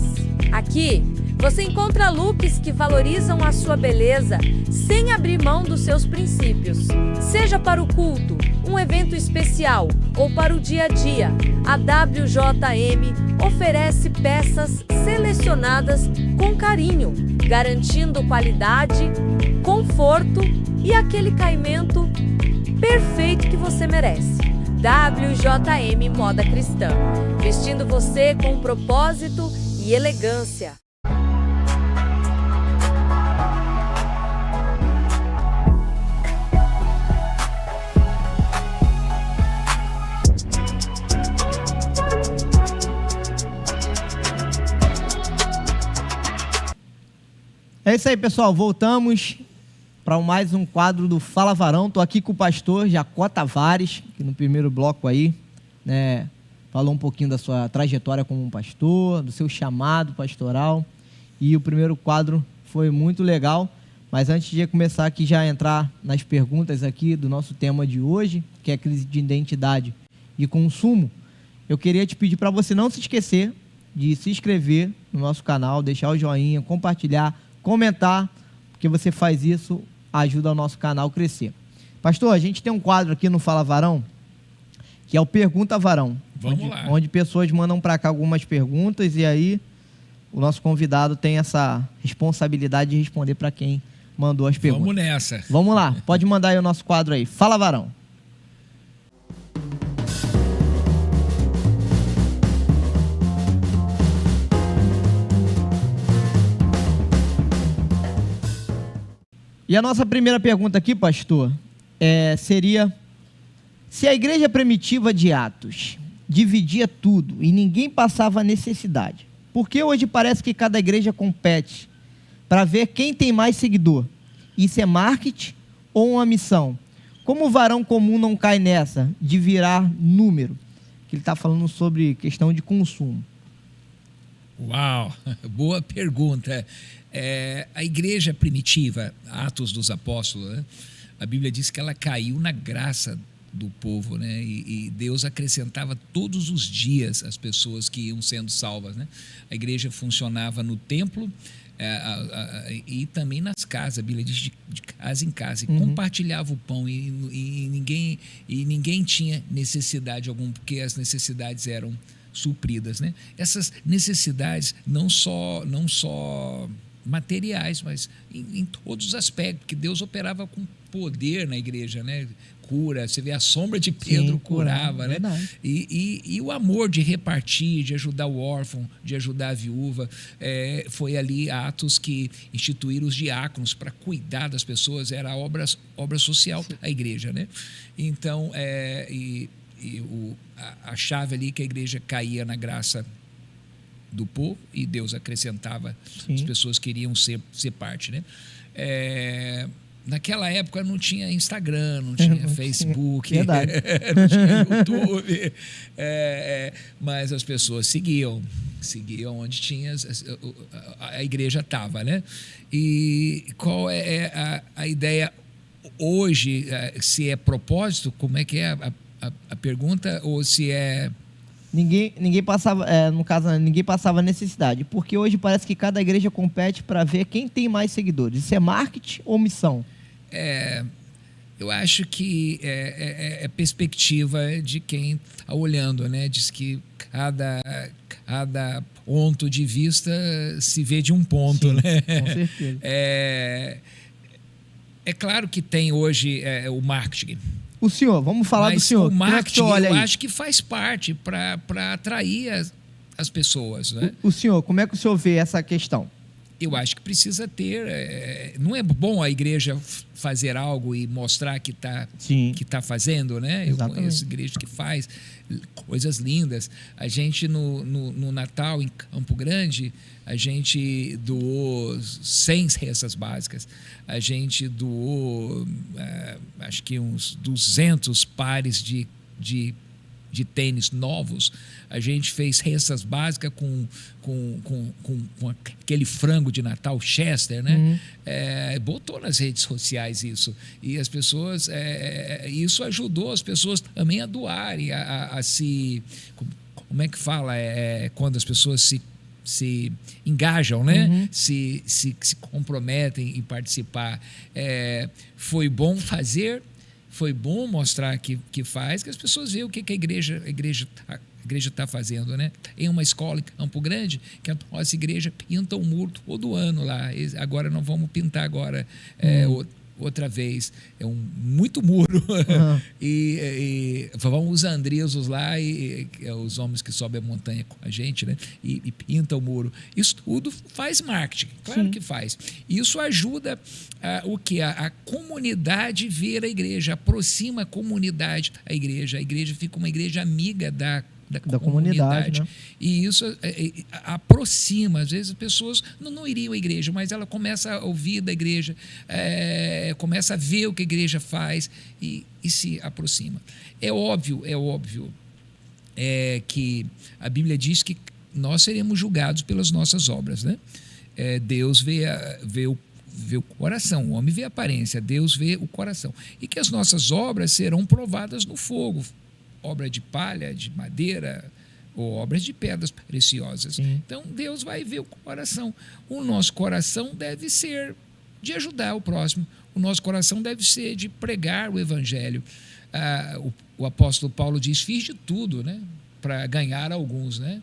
Aqui, você encontra looks que valorizam a sua beleza sem abrir mão dos seus princípios. Seja para o culto, um evento especial ou para o dia a dia, a WJM oferece peças selecionadas com carinho, garantindo qualidade, conforto e aquele caimento perfeito que você merece. WJM Moda Cristã, vestindo você com propósito e elegância. É isso aí, pessoal. Voltamos para mais um quadro do Fala Varão. Estou aqui com o pastor Jacó Tavares, que no primeiro bloco aí, né, falou um pouquinho da sua trajetória como um pastor, do seu chamado pastoral. E o primeiro quadro foi muito legal. Mas antes de começar aqui, já entrar nas perguntas aqui do nosso tema de hoje, que é crise de identidade e consumo, eu queria te pedir para você não se esquecer de se inscrever no nosso canal, deixar o joinha, compartilhar, comentar, porque você faz isso, ajuda o nosso canal a crescer. Pastor, a gente tem um quadro aqui no Fala Varão, que é o Pergunta Varão. Vamos lá. Onde pessoas mandam para cá algumas perguntas e aí o nosso convidado tem essa responsabilidade de responder para quem mandou as perguntas. Vamos nessa. Vamos lá, pode mandar aí o nosso quadro aí. Fala Varão. E a nossa primeira pergunta aqui, pastor, seria: se a igreja primitiva de Atos dividia tudo e ninguém passava necessidade, por que hoje parece que cada igreja compete para ver quem tem mais seguidor? Isso é marketing ou uma missão? Como o varão comum não cai nessa de virar número? Que ele está falando sobre questão de consumo. Uau, boa pergunta. A igreja primitiva, Atos dos Apóstolos, né? A Bíblia diz que ela caiu na graça do povo, né? E Deus acrescentava todos os dias as pessoas que iam sendo salvas, né? A igreja funcionava no templo e também nas casas, a Bíblia diz de casa em casa, e compartilhava o pão e ninguém tinha necessidade alguma, porque as necessidades eram supridas, né? Essas necessidades não só materiais, mas em todos os aspectos, porque Deus operava com poder na igreja, né? Cura, você vê a sombra de Pedro. Sim, curava, né? E o amor de repartir, de ajudar o órfão, de ajudar a viúva, foi ali Atos que instituíram os diáconos para cuidar das pessoas, era a obra social a igreja, né? Então, a chave ali que a igreja caía na graça do povo e Deus acrescentava. Sim. As pessoas queriam ser parte, né? Naquela época não tinha Instagram, não tinha Facebook, não tinha YouTube, mas as pessoas seguiam onde tinha, a igreja estava, né? E qual é a ideia hoje? Se é propósito, como é que é a pergunta, ou se é... Ninguém passava, no caso, ninguém passava necessidade, porque hoje parece que cada igreja compete para ver quem tem mais seguidores. Isso é marketing ou missão? Eu acho que é perspectiva de quem está olhando, né? Diz que cada ponto de vista se vê de um ponto. Sim, né? Com certeza. É claro que tem hoje o marketing. O senhor, vamos falar do senhor. O marketing, eu acho que faz parte para atrair as pessoas. Né? O senhor, como é que o senhor vê essa questão? Eu acho que precisa ter. Não é bom a igreja fazer algo e mostrar que está fazendo, né? Exatamente. Eu conheço igreja que faz coisas lindas. A gente no Natal, em Campo Grande, a gente doou 100 cestas básicas. A gente doou, acho que uns 200 pares de tênis novos. A gente fez cestas básicas com aquele frango de Natal, Chester, né? Botou nas redes sociais isso. E as pessoas... isso ajudou as pessoas também a doarem, a se... Como é que fala? Quando as pessoas se engajam, né? Se comprometem em participar. Foi bom fazer... Foi bom mostrar que faz, que as pessoas veem o que a igreja está fazendo, né? Em uma escola em Campo Grande, que a nossa igreja pinta o muro todo ano lá. Agora nós vamos pintar agora outra vez. É muito muro. E vão os andresos lá, e os homens que sobem a montanha com a gente, né? E pintam o muro. Isso tudo faz marketing, claro. Sim. Que faz. Isso ajuda a comunidade ver a igreja, aproxima a comunidade à igreja. A igreja fica uma igreja amiga da comunidade, né? E isso aproxima. Às vezes as pessoas não iriam à igreja, mas ela começa a ouvir da igreja, começa a ver o que a igreja faz e se aproxima. É óbvio que a Bíblia diz que nós seremos julgados pelas nossas obras, né? Deus vê o coração, o homem vê a aparência, Deus vê o coração, e que as nossas obras serão provadas no fogo. Obra de palha, de madeira, ou obras de pedras preciosas. Sim. Então, Deus vai ver o coração. O nosso coração deve ser de ajudar o próximo. O nosso coração deve ser de pregar o evangelho. O apóstolo Paulo diz: fiz de tudo, né, para ganhar alguns, né?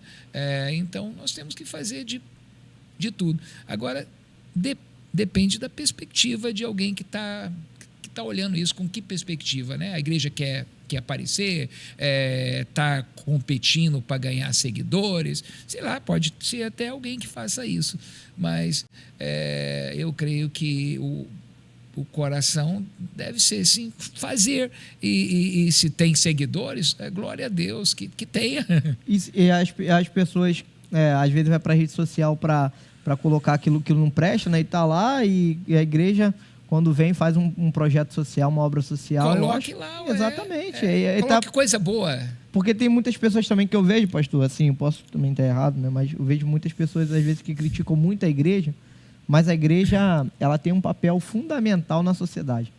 Então, nós temos que fazer de tudo. Agora, depende da perspectiva de alguém que está olhando isso. Com que perspectiva, né? A igreja quer aparecer, está competindo para ganhar seguidores, sei lá, pode ser até alguém que faça isso, mas eu creio que o coração deve ser, sim, fazer, e se tem seguidores, glória a Deus que tenha. E as pessoas às vezes vai para a rede social para colocar aquilo que não presta, né, e tá lá, e a igreja, quando vem, faz um projeto social, uma obra social. Coloque lá. Exatamente. Coloque coisa boa. Porque tem muitas pessoas também que eu vejo, pastor, assim, eu posso também estar errado, né? Mas eu vejo muitas pessoas, às vezes, que criticam muito a igreja, mas a igreja, ela tem um papel fundamental na sociedade,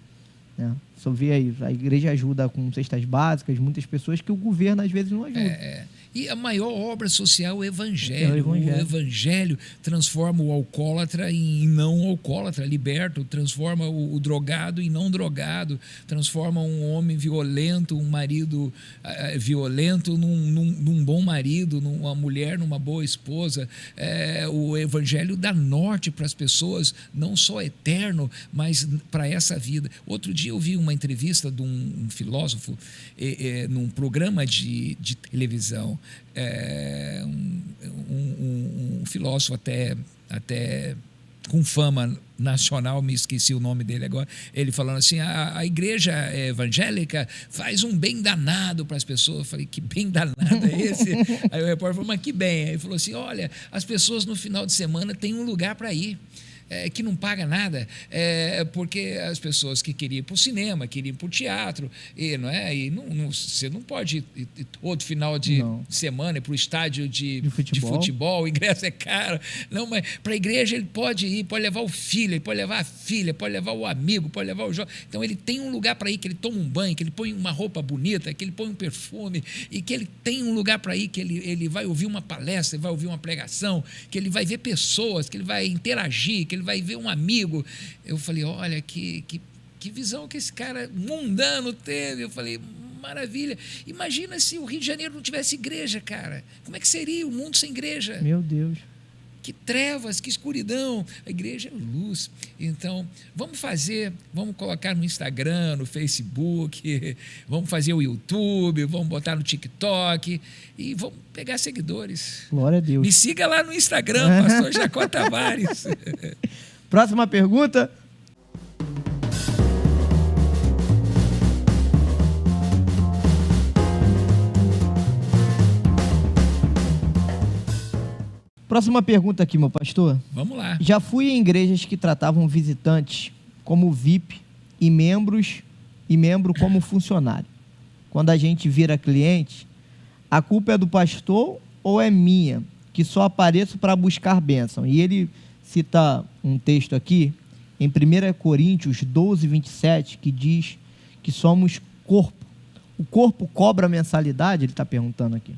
né? Só vê aí, a igreja ajuda com cestas básicas, muitas pessoas que o governo às vezes não ajuda. E a maior obra social é o Evangelho. É o Evangelho. O Evangelho transforma o alcoólatra em não alcoólatra, liberta, transforma o drogado em não drogado, transforma um homem violento, um marido violento num bom marido, uma mulher numa boa esposa. O Evangelho dá norte para as pessoas, não só eterno, mas para essa vida. Outro dia eu vi uma entrevista de um filósofo num programa de televisão. Um filósofo até com fama nacional, me esqueci o nome dele agora, ele falando assim, a igreja evangélica faz um bem danado para as pessoas. Eu falei, que bem danado é esse? Aí o repórter falou, mas que bem? Aí ele falou assim, olha, as pessoas no final de semana têm um lugar para ir. Que não paga nada, porque as pessoas que queriam ir para o cinema, queriam ir para o teatro, e você não pode ir todo final de semana para o estádio de futebol, o ingresso é caro. Não, mas para a igreja ele pode ir, pode levar o filho, ele pode levar a filha, pode levar o amigo, pode levar o jovem. Então ele tem um lugar para ir, que ele toma um banho, que ele põe uma roupa bonita, que ele põe um perfume, e que ele tem um lugar para ir, que ele vai ouvir uma palestra, ele vai ouvir uma pregação, que ele vai ver pessoas, que ele vai interagir, que ele vai ver um amigo. Eu falei, olha, que visão que esse cara mundano teve. Eu falei, maravilha. Imagina se o Rio de Janeiro não tivesse igreja, cara. Como é que seria o mundo sem igreja? Meu Deus. Que trevas, que escuridão. A igreja é luz. Então, vamos colocar no Instagram, no Facebook, vamos fazer o YouTube, vamos botar no TikTok e vamos pegar seguidores. Glória a Deus. Me siga lá no Instagram, Pastor Jacó Tavares. Próxima pergunta. Próxima pergunta aqui, meu pastor. Vamos lá. Já fui em igrejas que tratavam visitantes como VIP e membro como funcionário. Quando a gente vira cliente, a culpa é do pastor ou é minha, que só apareço para buscar bênção? E ele cita um texto aqui, em 1 Coríntios 12, 27, que diz que somos corpo. O corpo cobra mensalidade? Ele está perguntando aqui.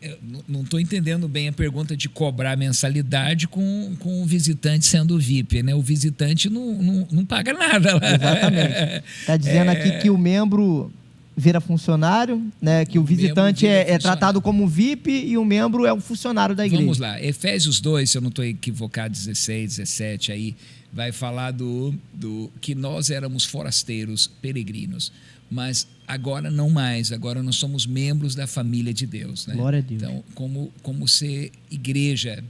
Eu não estou entendendo bem a pergunta de cobrar mensalidade com o visitante sendo VIP, né? O visitante não paga nada lá. Exatamente. Está dizendo aqui que o membro vira funcionário, né? Que o visitante é tratado como VIP e o membro é o funcionário da igreja. Vamos lá. Efésios 2, se eu não estou equivocado, 16, 17 aí, vai falar do que nós éramos forasteiros, peregrinos. Mas agora não mais, agora nós somos membros da família de Deus, né? Glória a Deus. Então, como ser igreja,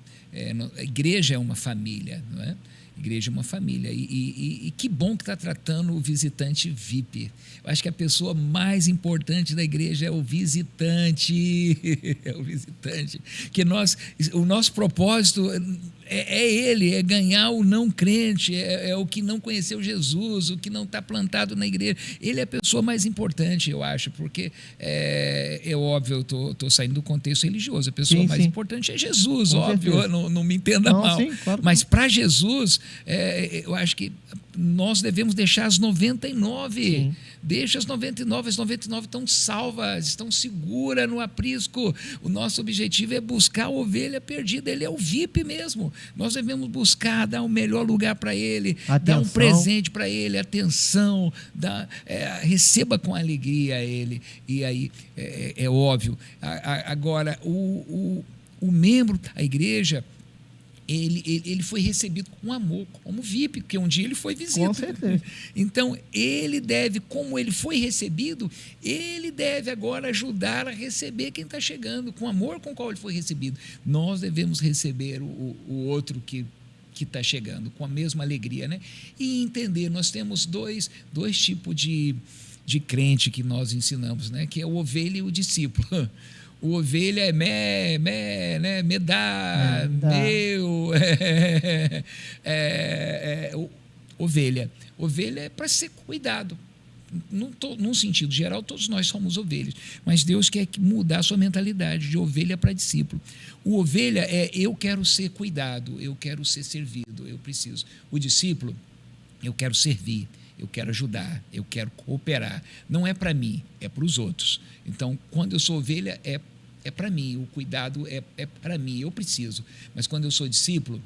a igreja é uma família, não é? A igreja é uma família, e que bom que está tratando o visitante VIP. Eu acho que a pessoa mais importante da igreja é o visitante, que o nosso propósito é ele, é ganhar o não crente, é o que não conheceu Jesus, o que não está plantado na igreja. Ele é a pessoa mais importante, eu acho, porque é óbvio, eu estou saindo do contexto religioso, a pessoa mais importante é Jesus, com óbvio, não me entenda mal. Sim, claro. Mas para Jesus, eu acho que nós devemos deixar as 99. Sim. Deixa as 99 estão salvas, estão seguras no aprisco. O nosso objetivo é buscar a ovelha perdida, ele é o VIP mesmo. Nós devemos buscar, dar o melhor lugar para ele, dar um presente para ele, atenção, receba com alegria ele. E aí, é óbvio. Agora, o membro, a igreja, ele foi recebido com amor, como VIP, porque um dia ele foi visita. Com certeza. Então, ele deve, como ele foi recebido, ele deve agora ajudar a receber quem está chegando, com o amor com o qual ele foi recebido. Nós devemos receber o outro que está chegando, com a mesma alegria, né? E entender, nós temos dois tipos de crente que nós ensinamos, né? Que é o ovelha e o discípulo. O ovelha é né? Me dá, meu. Ovelha. Ovelha é para ser cuidado. Num sentido geral, todos nós somos ovelhas. Mas Deus quer mudar a sua mentalidade de ovelha para discípulo. O ovelha eu quero ser cuidado, eu quero ser servido, eu preciso. O discípulo eu quero servir, eu quero ajudar, eu quero cooperar. Não é para mim, é para os outros. Então, quando eu sou ovelha, é para mim, o cuidado é para mim, eu preciso. Mas quando eu sou discípulo,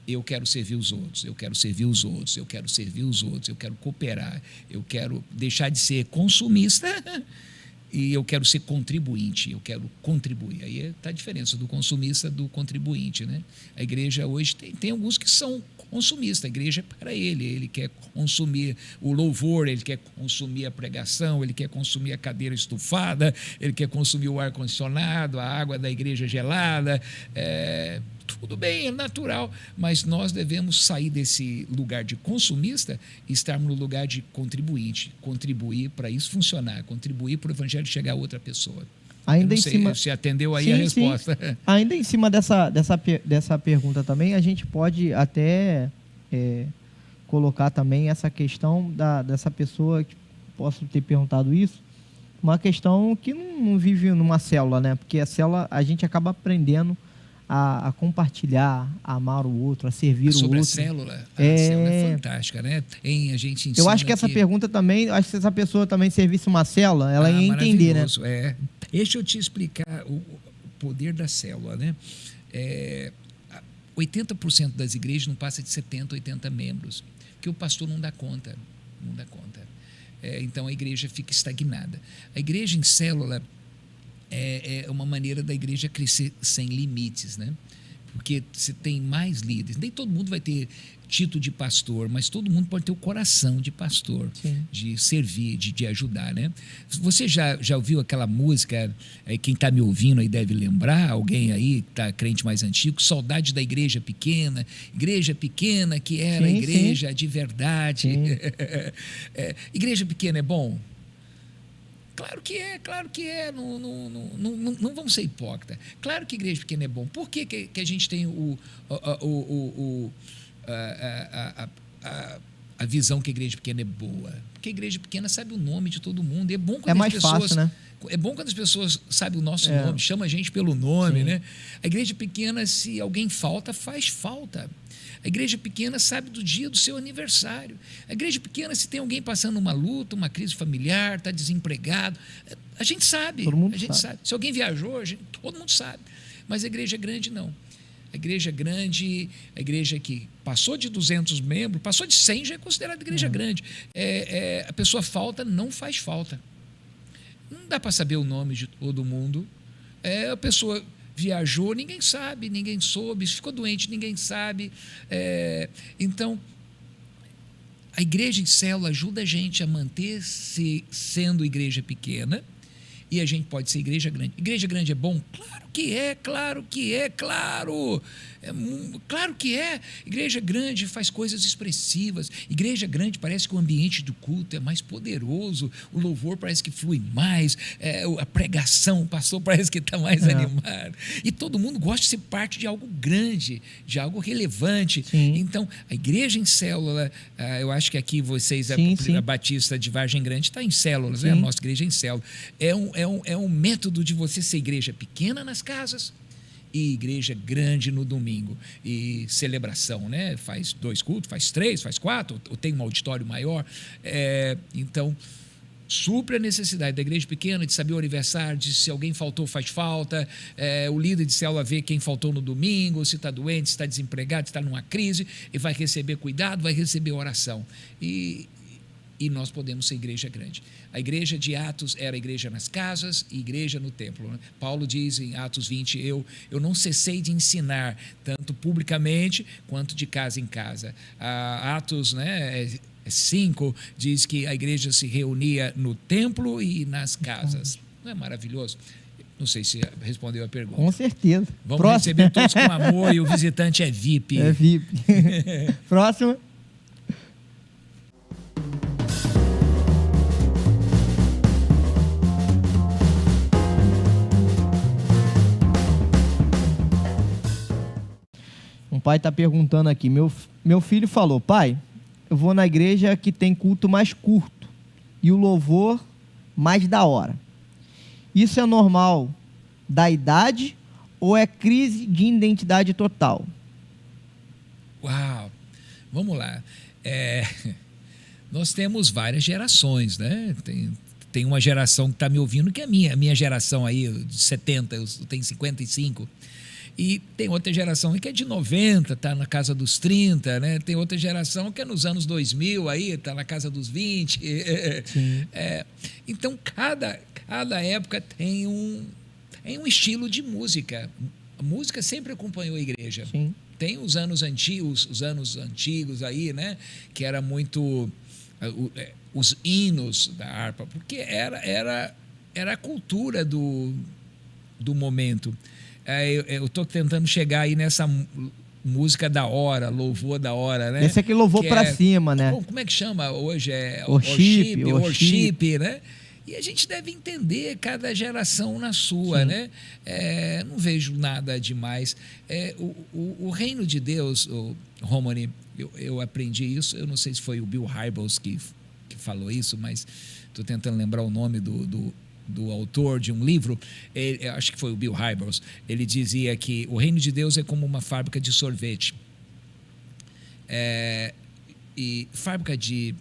eu quero servir os outros, eu quero servir os outros, eu quero servir os outros, eu quero cooperar, eu quero deixar de ser consumista e eu quero ser contribuinte, eu quero contribuir. Aí está a diferença do consumista do contribuinte, né? A igreja hoje tem alguns que são consumistas, a igreja é para ele quer consumir o louvor, ele quer consumir a pregação, ele quer consumir a cadeira estufada, ele quer consumir o ar-condicionado, a água da igreja gelada, tudo bem, é natural, mas nós devemos sair desse lugar de consumista e estarmos no lugar de contribuinte, contribuir para isso funcionar, contribuir para o evangelho chegar a outra pessoa. Ainda em cima... Se atendeu aí a resposta. Sim. Ainda em cima dessa pergunta também, a gente pode até colocar também essa questão dessa pessoa que posso ter perguntado isso, uma questão que não vive numa célula, né? Porque a célula a gente acaba aprendendo a compartilhar, a amar o outro, a servir o outro. Sobre a célula? A célula é fantástica, né? A gente ensina. Eu acho que essa pergunta também, acho que se essa pessoa também servisse uma célula, ela ia entender, né? Deixa eu te explicar o poder da célula, né? 80% das igrejas não passa de 70, 80 membros, porque o pastor não dá conta, então a igreja fica estagnada. A igreja em célula é uma maneira da igreja crescer sem limites, né? Porque você tem mais líderes. Nem todo mundo vai ter título de pastor, mas todo mundo pode ter o coração de pastor, sim, de servir, de ajudar, né? Você já ouviu aquela música, quem está me ouvindo aí deve lembrar, alguém aí que está crente mais antigo, Saudade da Igreja Pequena que era sim, igreja sim, de verdade. Igreja pequena é bom? Claro que é, não vamos ser hipócritas. Claro que igreja pequena é bom. Por que a gente tem a visão que a igreja pequena é boa? Porque a igreja pequena sabe o nome de todo mundo. E é bom quando as pessoas, fácil, né? É bom quando as pessoas sabem o nosso nome, chama a gente pelo nome, sim, né? A igreja pequena, se alguém falta, faz falta. A igreja pequena sabe do dia do seu aniversário. A igreja pequena, se tem alguém passando uma luta, uma crise familiar, está desempregado, a gente sabe. Todo mundo sabe. Se alguém viajou, todo mundo sabe. Mas a igreja grande, não. A igreja grande, a igreja que passou de 200 membros, passou de 100, já é considerada igreja grande. A pessoa falta, não faz falta. Não dá para saber o nome de todo mundo. A pessoa viajou, ninguém sabe, ninguém soube, ficou doente, ninguém sabe. Então, a igreja em célula ajuda a gente a manter-se sendo igreja pequena e a gente pode ser igreja grande. Igreja grande é bom? Claro que é, claro que é. Igreja grande faz coisas expressivas. Igreja grande parece que o ambiente do culto é mais poderoso, o louvor parece que flui mais, a pregação, o pastor parece que está mais animado. E todo mundo gosta de ser parte de algo grande, de algo relevante. Sim. Então, a igreja em célula, eu acho que aqui vocês, sim, a Batista de Vargem Grande está em células, né? A nossa igreja em célula. É um método de você ser igreja pequena nas casas e igreja grande no domingo. E celebração, né? Faz 2 cultos, faz 3, faz 4, ou tem um auditório maior. Então, supre a necessidade da igreja pequena de saber o aniversário, de se alguém faltou, faz falta. O líder de célula vê quem faltou no domingo, se está doente, se está desempregado, se está numa crise, e vai receber cuidado, vai receber oração. E nós podemos ser igreja grande. A igreja de Atos era igreja nas casas e igreja no templo, né? Paulo diz em Atos 20, eu não cessei de ensinar, tanto publicamente quanto de casa em casa. Atos, né, 5 diz que a igreja se reunia no templo e nas casas. Não é maravilhoso? Não sei se respondeu a pergunta. Com certeza. Vamos receber todos com amor e o visitante é VIP. É VIP. Próximo. Um pai está perguntando aqui, meu filho falou, pai, eu vou na igreja que tem culto mais curto e o louvor mais da hora. Isso é normal da idade ou é crise de identidade total? Uau! Vamos lá. Nós temos várias gerações, né? Tem uma geração que está me ouvindo que é a minha geração aí, de 70, eu tenho 55. E tem outra geração que é de 90, está na casa dos 30, né? Tem outra geração que é nos anos 2000, aí está na casa dos 20. Então, cada época tem um estilo de música. A música sempre acompanhou a igreja. Sim. Tem os anos antigos aí, né? Que era muito os hinos da harpa, porque era a cultura do momento. Eu estou tentando chegar aí nessa música da hora, louvor da hora, né? Esse aqui louvor para cima, né? Como é que chama hoje? Worship, né? E a gente deve entender cada geração na sua, né? Não vejo nada demais. O reino de Deus, Romani, eu aprendi isso, eu não sei se foi o Bill Hybels que falou isso, mas estou tentando lembrar o nome do autor de um livro, acho que foi o Bill Hybels. Ele dizia que o reino de Deus é como uma fábrica de sorvete. E fábrica de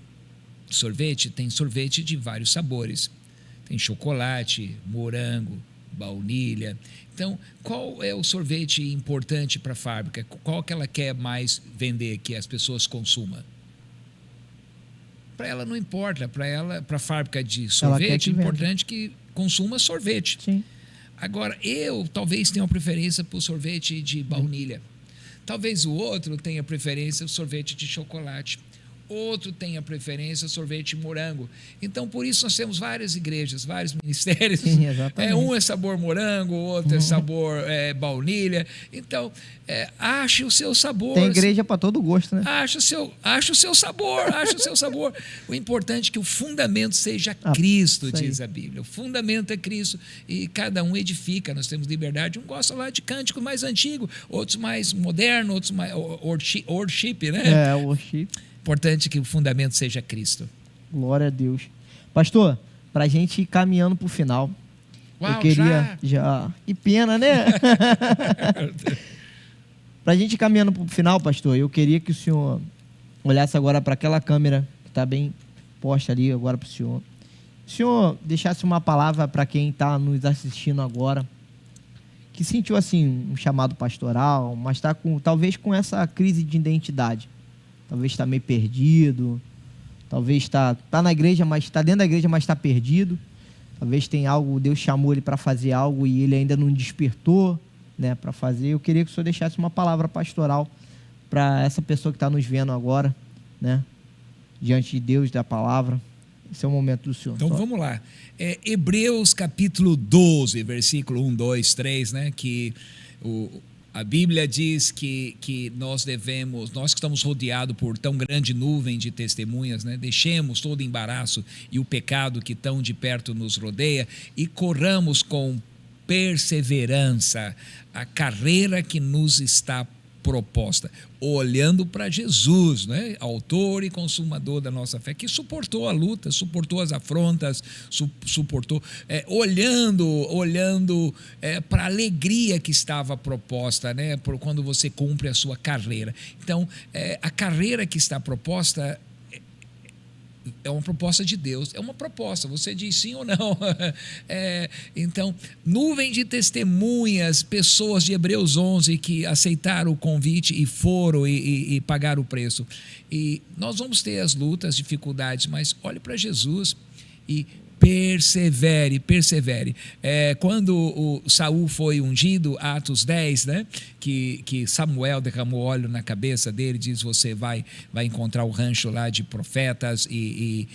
sorvete tem sorvete de vários sabores. Tem chocolate, morango, baunilha. Então, qual é o sorvete importante para a fábrica? Qual que ela quer mais vender, que as pessoas consumam? Para ela não importa, para a fábrica de sorvete é importante que consuma sorvete. Sim. Agora, eu talvez tenha uma preferência por sorvete de baunilha. Talvez o outro tenha preferência por sorvete de chocolate. Outro tenha preferência sorvete de morango. Então, por isso nós temos várias igrejas, vários ministérios. Sim, exatamente. Um é sabor morango, outro é sabor baunilha. Então, ache o seu sabor. Tem igreja para todo gosto, né? Ache o seu sabor, ache o seu sabor. O importante é que o fundamento seja Cristo, diz a Bíblia. O fundamento é Cristo e cada um edifica. Nós temos liberdade. Um gosta lá de cântico mais antigo, outros mais moderno, outros mais worship, né? Worship. Importante que o fundamento seja Cristo. Glória a Deus. Pastor, para a gente ir caminhando para o final, Uau, eu queria... Já. Que pena, né? Para a gente ir caminhando para o final, pastor, eu queria que o senhor olhasse agora para aquela câmera que está bem posta ali agora para o senhor. O senhor deixasse uma palavra para quem está nos assistindo agora, que sentiu assim um chamado pastoral, mas está talvez com essa crise de identidade. Talvez está meio perdido, talvez está na igreja, mas está dentro da igreja, mas está perdido. Talvez tem algo, Deus chamou ele para fazer algo e ele ainda não despertou, né, para fazer. Eu queria que o senhor deixasse uma palavra pastoral para essa pessoa que está nos vendo agora, né, diante de Deus, da palavra. Esse é o momento do senhor. Então vamos lá. Hebreus capítulo 12, versículo 1, 2, 3, né, que a Bíblia diz que nós que estamos rodeados por tão grande nuvem de testemunhas, né? Deixemos todo embaraço e o pecado que tão de perto nos rodeia e corramos com perseverança a carreira que nos está proposta, olhando para Jesus, né? Autor e consumador da nossa fé, que suportou a luta, suportou as afrontas, suportou, olhando para a alegria que estava proposta, né? Por quando você cumpre a sua carreira. Então, a carreira que está proposta é uma proposta de Deus, é uma proposta, você diz sim ou não. Então, nuvem de testemunhas, pessoas de Hebreus 11 que aceitaram o convite e foram e pagaram o preço. E nós vamos ter as lutas, dificuldades, mas olhe para Jesus e persevere. Quando o Saul foi ungido, Atos 10, né? Que Samuel derramou óleo na cabeça dele, diz: você vai encontrar o rancho lá de profetas e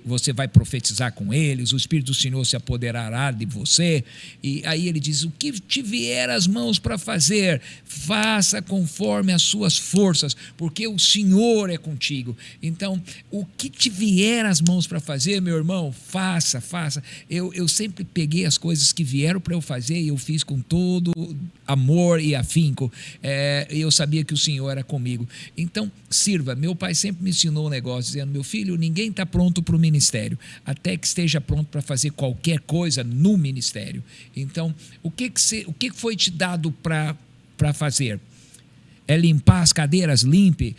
você vai profetizar com eles, o Espírito do Senhor se apoderará de você. E aí ele diz: o que te vier as mãos para fazer, faça conforme as suas forças, porque o Senhor é contigo. Então, o que te vier as mãos para fazer, meu irmão, faça. Eu sempre peguei as coisas que vieram para eu fazer e eu fiz com todo amor e afinco. Eu sabia que o Senhor era comigo. Então, sirva. Meu pai sempre me ensinou um negócio, dizendo: meu filho, ninguém está pronto para o ministério, até que esteja pronto para fazer qualquer coisa no ministério. Então, o que foi te dado para fazer? limpar as cadeiras, limpe.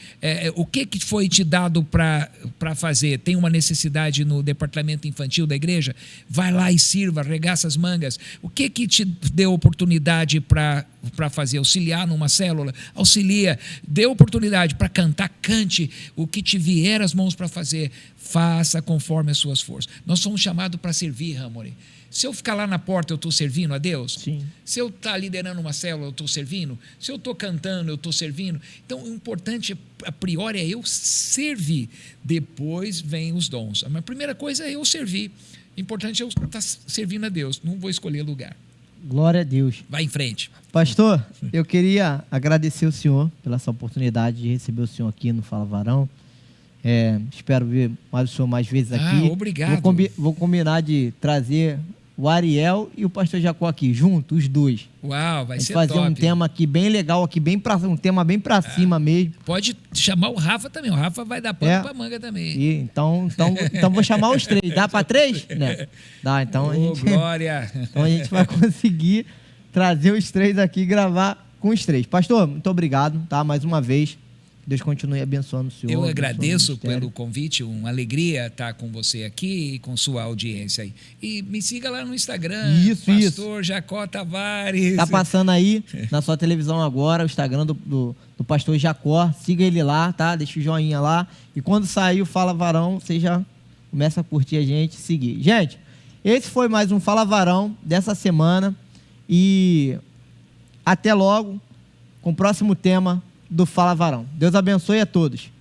O que foi te dado para fazer? Tem uma necessidade no departamento infantil da igreja? Vai lá e sirva, arregaça as mangas. O que te deu oportunidade para fazer? Auxiliar numa célula? Auxilia. Dê oportunidade para cantar, cante. O que te vier as mãos para fazer, faça conforme as suas forças. Nós somos chamados para servir, Ramone. Se eu ficar lá na porta, eu estou servindo a Deus? Sim. Se eu estou liderando uma célula, eu estou servindo? Se eu estou cantando, eu estou servindo? Então, o importante, a priori, é eu servir. Depois vem os dons. A primeira coisa é eu servir. O importante é eu estar servindo a Deus. Não vou escolher lugar. Glória a Deus. Vai em frente. Pastor, eu queria agradecer o senhor pela essa oportunidade de receber o senhor aqui no Fala Varão. Espero ver o senhor mais vezes aqui. Obrigado. Vou combinar de trazer o Ariel e o pastor Jacó aqui, junto, os dois. Uau, vai ser fazer top. um tema aqui bem legal, aqui um tema bem pra cima mesmo. Pode chamar o Rafa também. O Rafa vai dar pano pra manga também. Então vou chamar os 3. Dá pra 3? Né? Dá, então glória! Então a gente vai conseguir trazer os 3 aqui e gravar com os 3. Pastor, muito obrigado, tá? Mais uma vez. Deus continue abençoando o senhor. Eu agradeço pelo convite, uma alegria estar com você aqui e com sua audiência aí. E me siga lá no Instagram, Pastor Jacó Tavares. Está passando aí na sua televisão agora o Instagram do Pastor Jacó. Siga ele lá, tá? Deixa o joinha lá. E quando sair o Fala Varão, você já começa a curtir a gente e seguir. Gente, esse foi mais um Fala Varão dessa semana. E até logo com o próximo tema do Fala Varão. Deus abençoe a todos.